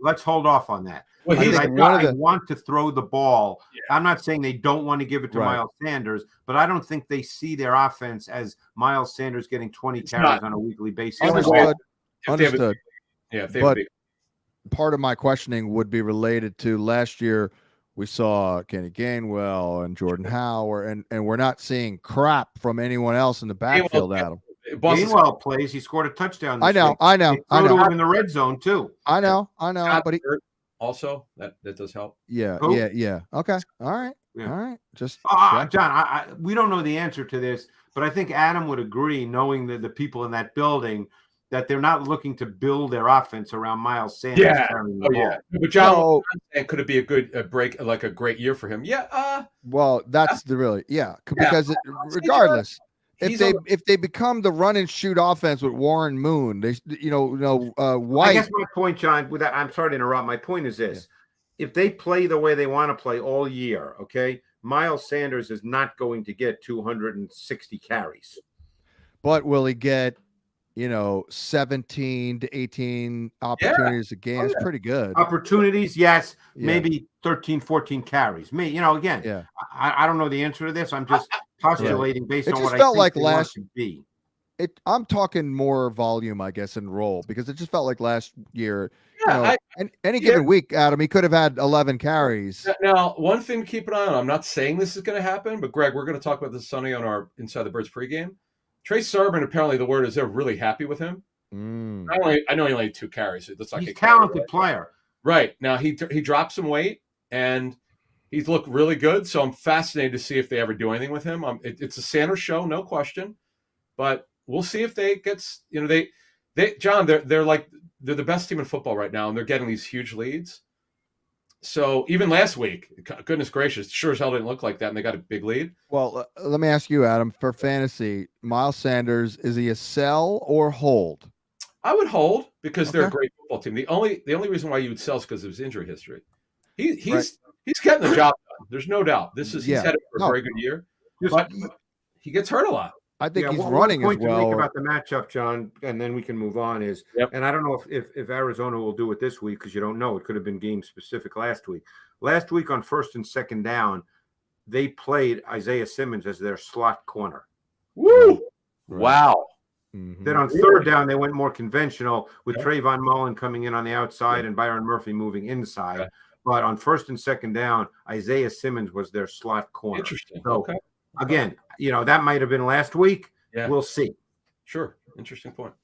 let's hold off on that. Well, I want to throw the ball. Yeah. I'm not saying they don't want to give it to Miles Sanders, but I don't think they see their offense as Miles Sanders getting 20 carries on a weekly basis. Understood. But part of my questioning would be related to last year. We saw Kenny Gainwell and Jordan Howard, and we're not seeing crap from anyone else in the backfield, Adam. Gainwell plays. He scored a touchdown this week. I know. In the red zone, too. I know. But also, that does help. Yeah. Okay. All right. Yeah. All right. Just John, we don't know the answer to this, but I think Adam would agree, knowing the people in that building, that they're not looking to build their offense around Miles Sanders. But John, could it be a break, like a great year for him? Yeah. Well, that's because regardless, if they become the run and shoot offense with Warren Moon, they White. I guess my point, John, with that, I'm sorry to interrupt. My point is this: if they play the way they want to play all year, Miles Sanders is not going to get 260 carries. But will he get 17 to 18 opportunities a game? It's pretty good. Opportunities, yes. Maybe 13, 14 carries. I don't know the answer to this. I'm just postulating based on what I think like they last want to be. I'm talking more volume, I guess, and role, because it just felt like last year. Any given week, Adam, he could have had 11 carries. Now, one thing to keep an eye on. I'm not saying this is going to happen, but Greg, we're going to talk about this Sunday on our Inside the Birds pregame. Trey Sermon, apparently the word is they're really happy with him. I know he only had 2 carries. It looks like he's a talented player. Right. Now he dropped some weight and he's looked really good. So I'm fascinated to see if they ever do anything with him. It's a Sanders show, no question. But we'll see if they John, they're the best team in football right now, and they're getting these huge leads. So even last week, goodness gracious, sure as hell didn't look like that, and they got a big lead. Well, let me ask you, Adam, for fantasy, Miles Sanders, is he a sell or hold? I would hold because they're a great football team. The only reason why you would sell is because of his injury history. He's getting the job done. There's no doubt. He's headed for a very good year, but he gets hurt a lot. I think he's running as well. One point to make about the matchup, John, and then we can move on is, and I don't know if Arizona will do it this week because you don't know. It could have been game specific last week. Last week on 1st and 2nd down, they played Isaiah Simmons as their slot corner. Woo! Wow. Mm-hmm. Then on 3rd down, they went more conventional with Trayvon Mullen coming in on the outside and Byron Murphy moving inside. Okay. But on 1st and 2nd down, Isaiah Simmons was their slot corner. Interesting. So, again, that might have been last week. Yeah. We'll see. Sure. Interesting point.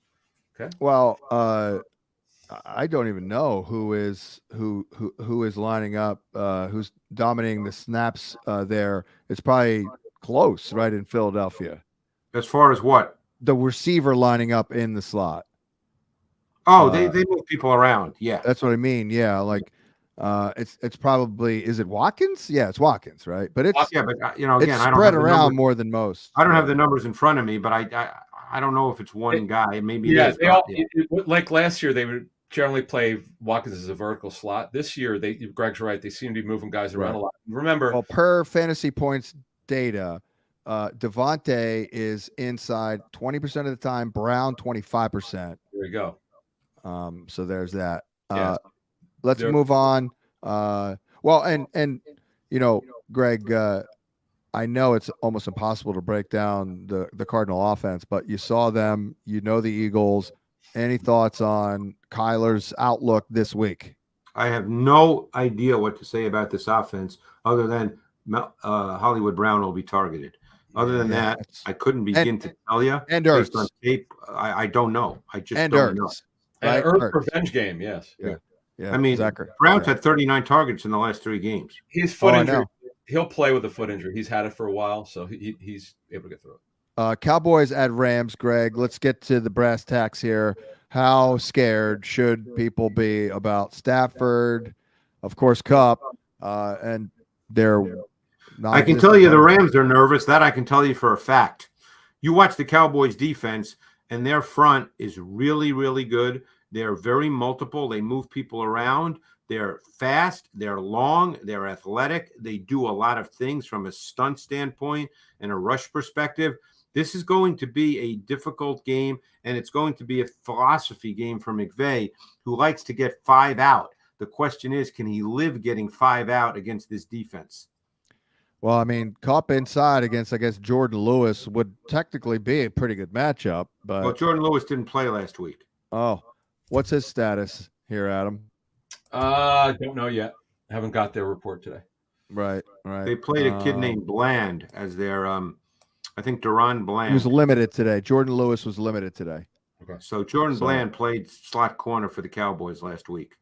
Okay. Well, I don't even know who is lining up, who's dominating the snaps there. It's probably close, right, in Philadelphia. As far as what? The receiver lining up in the slot. Oh, they move people around. Yeah. That's what I mean. Yeah, like it's probably, is it Watkins? Yeah, it's Watkins, right? But it's again, it's spread around more than most. I don't have the numbers in front of me, but I don't know if it's one guy. Maybe like last year generally play Watkins as a vertical slot. This year, Greg's right. They seem to be moving guys around a lot. Remember, well, per fantasy points data, Devontae is inside 20% of the time. Brown 25%. There you go. So there's that. Yeah. Let's move on. Well, and Greg, I know it's almost impossible to break down the Cardinal offense, but you saw them. You know the Eagles. Any thoughts on Kyler's outlook this week? I have no idea what to say about this offense other than Hollywood Brown will be targeted. Other than that, I couldn't begin to tell you. And based Ertz. on tape, I don't know. I just And don't Ertz. know. And Ertz revenge game, yes. Yeah. I mean, exactly. Brown's had 39 targets in the last 3 games. His foot injury. He'll play with a foot injury. He's had it for a while, so he's able to get through it. Cowboys at Rams, Greg. Let's get to the brass tacks here. How scared should people be about Stafford, of course, Kupp, and they're not. I can tell you the Rams are nervous. That I can tell you for a fact. You watch the Cowboys defense, and their front is really, really good. They're very multiple. They move people around. They're fast. They're long. They're athletic. They do a lot of things from a stunt standpoint and a rush perspective. This is going to be a difficult game, and it's going to be a philosophy game for McVay, who likes to get 5 out. The question is, can he live getting 5 out against this defense? Well, I mean, Kupp inside against, I guess, Jordan Lewis would technically be a pretty good matchup. But Jordan Lewis didn't play last week. Oh, what's his status here, Adam? I don't know yet. Haven't got their report today. Right. They played a kid named Bland as their I think Duron Bland. He was limited today. Jordan Lewis was limited today. Okay. So Bland played slot corner for the Cowboys last week.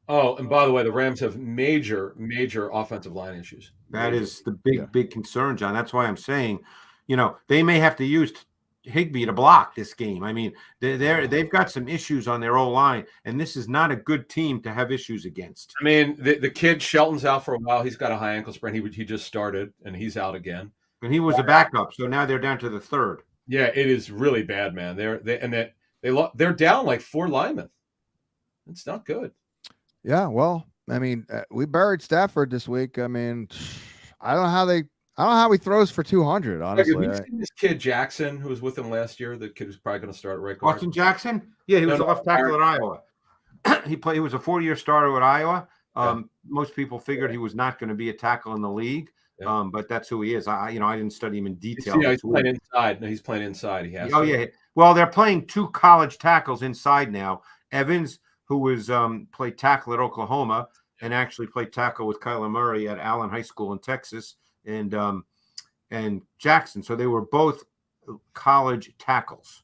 Oh, and by the way, the Rams have major offensive line issues. That is the big concern, John. That's why I'm saying, they may have to use Higbee to block this game. I mean, they've got some issues on their O-line, and this is not a good team to have issues against. I mean, the kid Shelton's out for a while. He's got a high ankle sprain. He just started, and he's out again. And he was a backup, so now they're down to the third. Yeah, it is really bad, man. They're down like 4 linemen. It's not good. Yeah, well, I mean, we buried Stafford this week. I mean, I don't know how he throws for 200. Honestly, have you seen this kid Jackson who was with him last year? The kid who's probably going to start at right guard. Austin Jackson? Yeah, he was a left tackle at Iowa. He was a 4-year starter at Iowa. Most people figured he was not going to be a tackle in the league. Yeah. But that's who he is. I didn't study him in detail. He's playing inside. No, he's playing inside. He has. Oh, yeah. Well, they're playing 2 college tackles inside now. Evans, who was played tackle at Oklahoma and actually played tackle with Kyler Murray at Allen High School in Texas, and Jackson. So they were both college tackles.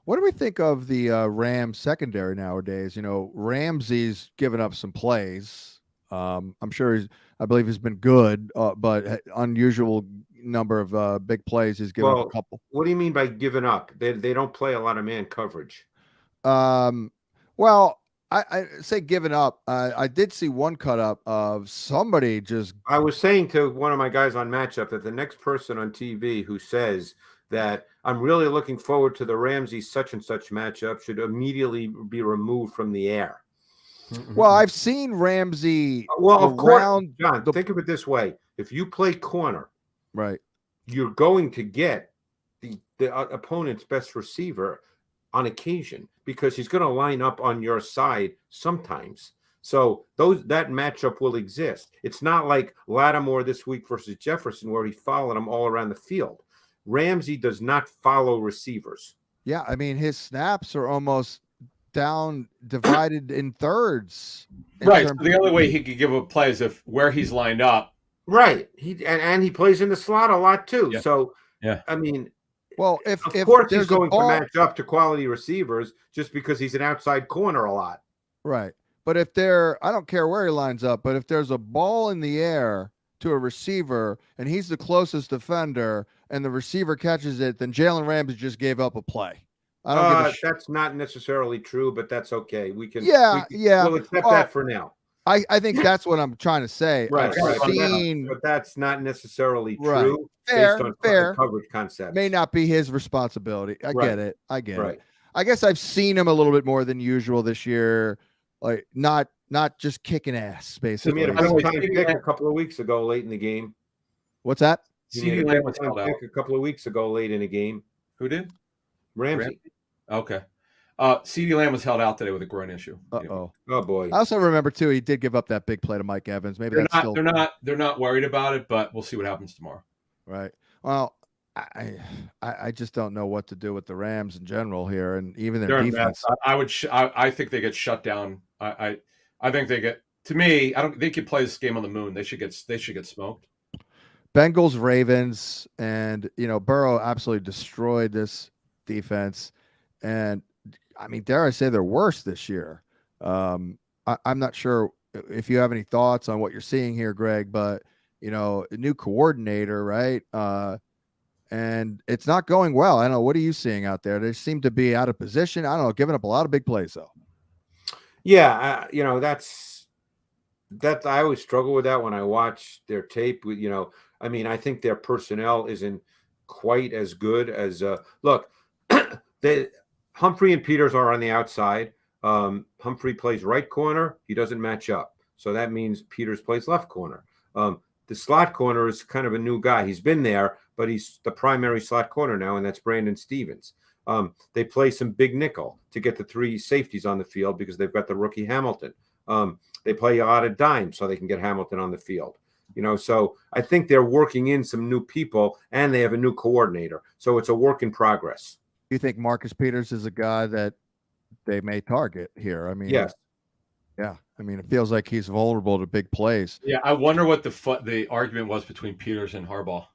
What do we think of the Rams secondary nowadays? Ramsey's given up some plays. I'm sure I believe he's been good, but unusual number of big plays. He's given up a couple. What do you mean by giving up? They don't play a lot of man coverage. Well, I say giving up. I did see one cut up of somebody just. I was saying to one of my guys on Matchup that the next person on TV who says that I'm really looking forward to the Ramsey such and such matchup should immediately be removed from the air. Well, I've seen Ramsey. Well, of course, John, think of it this way. If you play corner, right, you're going to get the opponent's best receiver on occasion because he's going to line up on your side sometimes. So that matchup will exist. It's not like Lattimore this week versus Jefferson where he followed them all around the field. Ramsey does not follow receivers. Yeah, I mean, his snaps are almost divided in thirds. Right. So the only way he could give a play is if where he's lined up. Right. And he plays in the slot a lot too. Yeah. So yeah, I mean, well, if course he's going to match up to quality receivers just because he's an outside corner a lot. Right. But I don't care where he lines up, but if there's a ball in the air to a receiver and he's the closest defender and the receiver catches it, then Jalen Ramsey just gave up a play. I don't give a that's not necessarily true, but that's okay. We'll accept that for now. I think that's what I'm trying to say. Right. But that's not necessarily true. Fair. Fair. Coverage concept may not be his responsibility. I get it. Right. I guess I've seen him a little bit more than usual this year. Like not just kicking ass, He basically. made a big time pick a couple of weeks ago late in the game. What's that? He made a big time pick a couple of weeks ago late in the game. Who did? Ramsey. Okay. CeeDee Lamb was held out today with a groin issue. Uh-oh. Oh boy. I also remember too, he did give up that big play to Mike Evans. Maybe they're not worried about it, but we'll see what happens tomorrow. Right. Well, I just don't know what to do with the Rams in general here, and even their defense. I think they get shut down. I think they get. To me, they could play this game on the moon. They should get smoked. Bengals, Ravens, and Burrow absolutely destroyed this defense, and I mean, dare I say they're worse this year. I'm not sure if you have any thoughts on what you're seeing here, Greg, but a new coordinator, right? And it's not going well. I don't know. What are you seeing out there? They seem to be out of position. I don't know, giving up a lot of big plays though. Yeah, that's I always struggle with that when I watch their tape. I mean, I think their personnel isn't quite as good as look. Humphrey and Peters are on the outside. Humphrey plays right corner. He doesn't match up, so that means Peters plays left corner. The slot corner is kind of a new guy. He's been there, but he's the primary slot corner now, and that's Brandon Stevens. They play some big nickel to get the three safeties on the field because they've got the rookie Hamilton. They play a lot of dime so they can get Hamilton on the field. So I think they're working in some new people, and they have a new coordinator. So it's a work in progress. You think Marcus Peters is a guy that they may target here? I mean, yes. Yeah, I mean, it feels like he's vulnerable to big plays. Yeah, I wonder what the argument was between Peters and Harbaugh.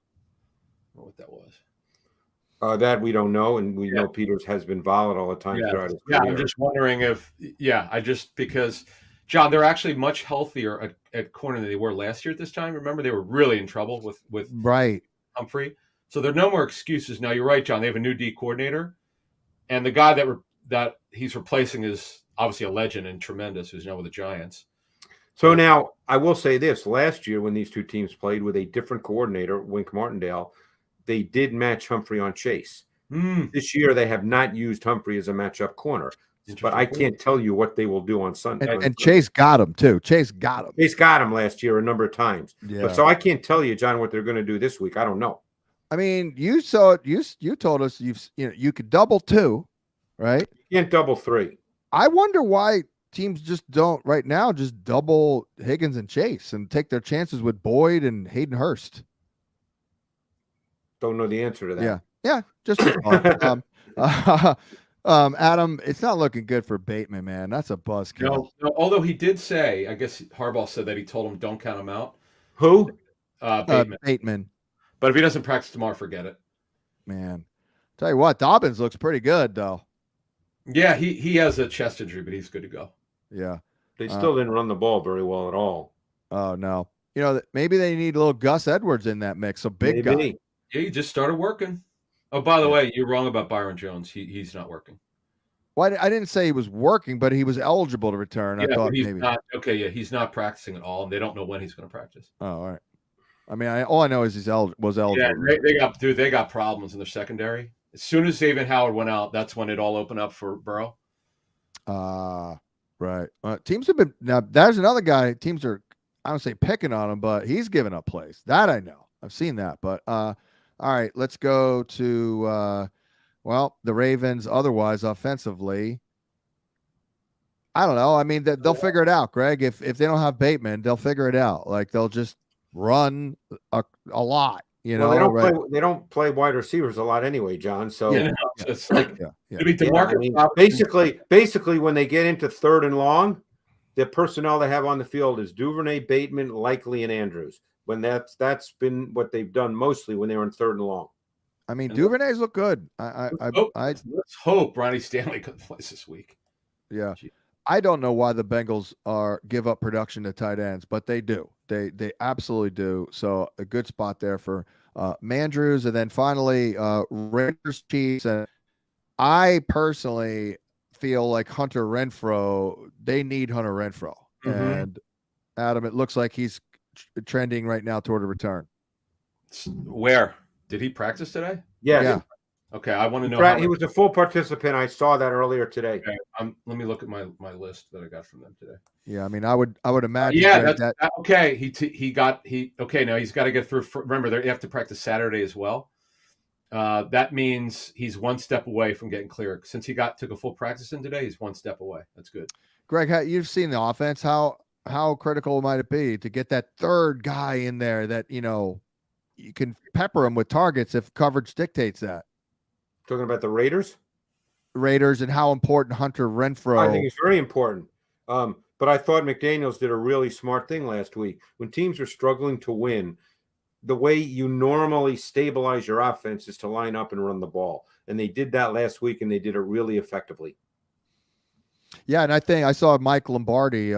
Or what that was. That we don't know, and we know Peters has been volatile at times throughout his career. I'm just wondering because John, they're actually much healthier at corner than they were last year at this time. Remember, they were really in trouble with right Humphrey. So there are no more excuses. Now you're right, John. They have a new D coordinator, and the guy that he's replacing is obviously a legend and tremendous, who's now with the Giants. So now I will say this: last year, when these two teams played with a different coordinator, Wink Martindale, they did match Humphrey on Chase. This year, they have not used Humphrey as a matchup corner, but I can't tell you what they will do on Sunday. And Chase got him too. Chase got him last year a number of times. Yeah. But so I can't tell you, John, what they're going to do this week. I don't know. I mean, you saw it. You told us you could double two, right? You can't double three. I wonder why teams just don't right now just double Higgins and Chase and take their chances with Boyd and Hayden Hurst. Don't know the answer to that. Yeah, just Adam, it's not looking good for Bateman, man. That's a buzzkill. No, although he did say, I guess Harbaugh said that he told him don't count him out. Who? Bateman. But if he doesn't practice tomorrow, forget it. Man, tell you what, Dobbins looks pretty good though. Yeah, he has a chest injury, but he's good to go. Yeah. They still didn't run the ball very well at all. Oh, no. Maybe they need a little Gus Edwards in that mix. A big guy. Yeah, he just started working. Oh, by the way, you're wrong about Byron Jones. He's not working. Well, I didn't say he was working, but he was eligible to return. Yeah, I thought he's maybe. He's not practicing at all, and they don't know when he's going to practice. Oh, all right. I mean, all I know is was eligible. Yeah, they got problems in their secondary. As soon as Xavier Howard went out, that's when it all opened up for Burrow. Right. Teams have been now. There's another guy. Teams are, I don't say picking on him, but he's giving up plays. That I know. I've seen that. But all right, let's go to the Ravens. Otherwise, offensively, I don't know. I mean, they'll figure it out, Greg. If they don't have Bateman, they'll figure it out. Like they'll just run a lot. They don't play wide receivers a lot anyway, John. So it's like basically when they get into third and long, the personnel they have on the field is Duvernay, Bateman, Likely, and Andrews. When that's been what they've done mostly when they were in third and long. I mean, Duvernay's look good. Let's hope Ronnie Stanley plays this week. Yeah. I don't know why the Bengals give up production to tight ends, but they do. They absolutely do. So a good spot there for Mandrews. And then finally, Raiders, Chiefs. And I personally feel like Hunter Renfro, they need Hunter Renfro. Mm-hmm. And Adam, it looks like he's trending right now toward a return. Where? Did he practice today? Yeah. Okay, I want to know how He was a full participant. I saw that earlier today. Okay, let me look at my list that I got from them today. Yeah, I mean, I would imagine. Yeah, that's okay. Okay. Now he's got to get through. Remember, they have to practice Saturday as well. That means he's one step away from getting clear. Since he took a full practice in today, he's one step away. That's good. Greg, you've seen the offense. How critical might it be to get that third guy in there that you can pepper him with targets if coverage dictates that? Talking about the Raiders, and how important Hunter Renfro. I think it's very important. But I thought McDaniels did a really smart thing last week. When teams are struggling to win, the way you normally stabilize your offense is to line up and run the ball. And they did that last week, and they did it really effectively. Yeah, and I think I saw Mike Lombardi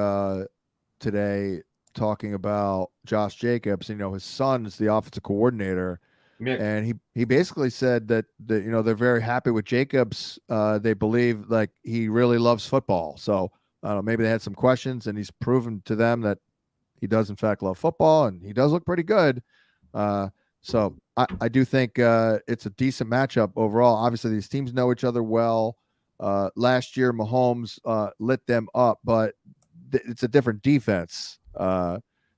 today talking about Josh Jacobs. His son's the offensive coordinator. And he basically said that they're very happy with Jacobs. They believe like he really loves football. So I don't know, maybe they had some questions, and he's proven to them that he does in fact love football, and he does look pretty good. So I do think it's a decent matchup overall. Obviously, these teams know each other well. Last year, Mahomes lit them up, but it's a different defense.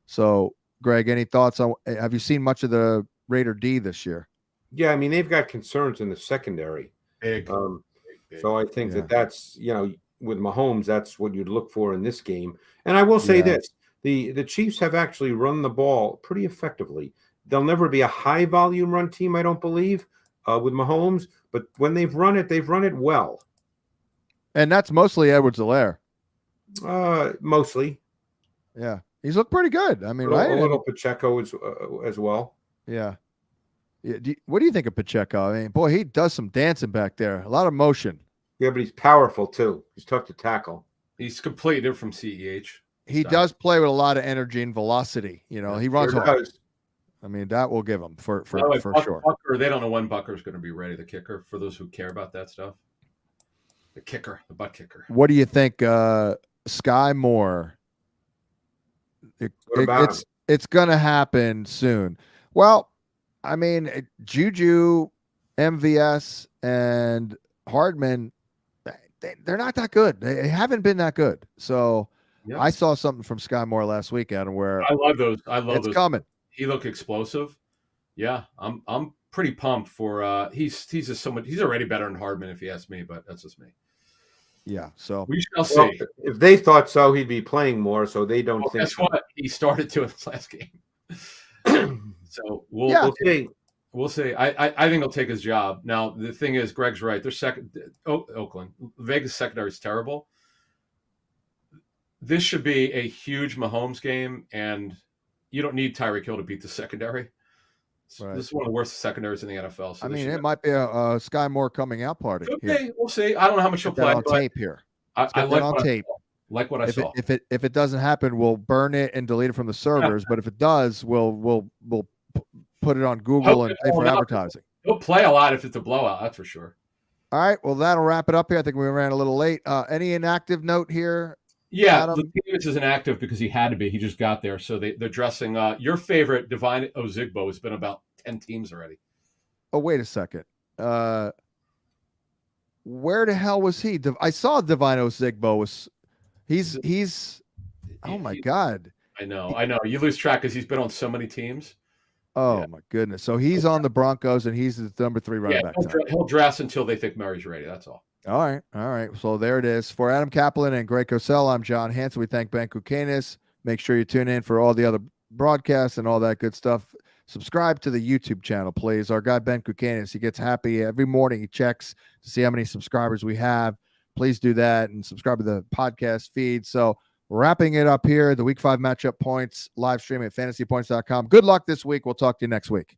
So, Greg, any thoughts on? Have you seen much of the Raider D this year? Yeah, I mean, they've got concerns in the secondary. Big. So I think that's with Mahomes, that's what you'd look for in this game. And I will say this: the Chiefs have actually run the ball pretty effectively. They'll never be a high volume run team, I don't believe, with Mahomes. But when they've run it well. And that's mostly Edwards-Helaire. Mostly. Yeah, he's looked pretty good. I mean, a little Pacheco as well. Yeah. What do you think of Pacheco? I mean, boy, he does some dancing back there. A lot of motion. Yeah, but he's powerful too. He's tough to tackle. He's completely different from CEH. He does play with a lot of energy and velocity. He runs hard. I mean, that will give him for sure. Bucker, they don't know when Bucker's going to be ready. The kicker, for those who care about that stuff. The kicker, the butt kicker. What do you think, Sky Moore? It's going to happen soon. Well, I mean, Juju, MVS, and Hardman, they're not that good. They haven't been that good. So I saw something from Sky Moore last week, Adam, where I love those. It's coming. He looked explosive. Yeah, I'm pretty pumped for. He's already better than Hardman, if you ask me, but that's just me. Yeah, so we shall see. If they thought so, he'd be playing more. So they don't think. Guess what? He started to in his last game. So we'll see. We'll see. I think he'll take his job. Now the thing is, Greg's right. They're second. Oakland, Vegas secondary is terrible. This should be a huge Mahomes game, and you don't need Tyreek Hill to beat the secondary. Right. This is one of the worst secondaries in the NFL. So I mean, it might be a Sky Moore coming out party. Okay, we'll see. I don't know how much he'll play on tape here. I like on tape. Like what I saw. If it doesn't happen, we'll burn it and delete it from the servers. But if it does, we'll put it on Google and pay for advertising. He'll play a lot if it's a blowout. That's for sure. All right. Well, that'll wrap it up here. I think we ran a little late. Any inactive note here? Yeah, Davis is inactive because he had to be. He just got there. So they're dressing your favorite, Divine Ozigbo, has been about 10 teams already. Oh, wait a second. Where the hell was he? I saw Divine Ozigbo was he's oh my God. I know. You lose track because he's been on so many teams. Oh my goodness. So he's on the Broncos and he's the number 3 running back. He'll dress until they think Murray's ready. That's all. All right. So there it is. For Adam Kaplan and Greg Cosell, I'm John Hanson. We thank Ben Kukanis. Make sure you tune in for all the other broadcasts and all that good stuff. Subscribe to the YouTube channel, please. Our guy, Ben Kukanis, he gets happy every morning. He checks to see how many subscribers we have. Please do that and subscribe to the podcast feed. So wrapping it up here, the Week 5 matchup points, live streaming at fantasypoints.com. Good luck this week. We'll talk to you next week.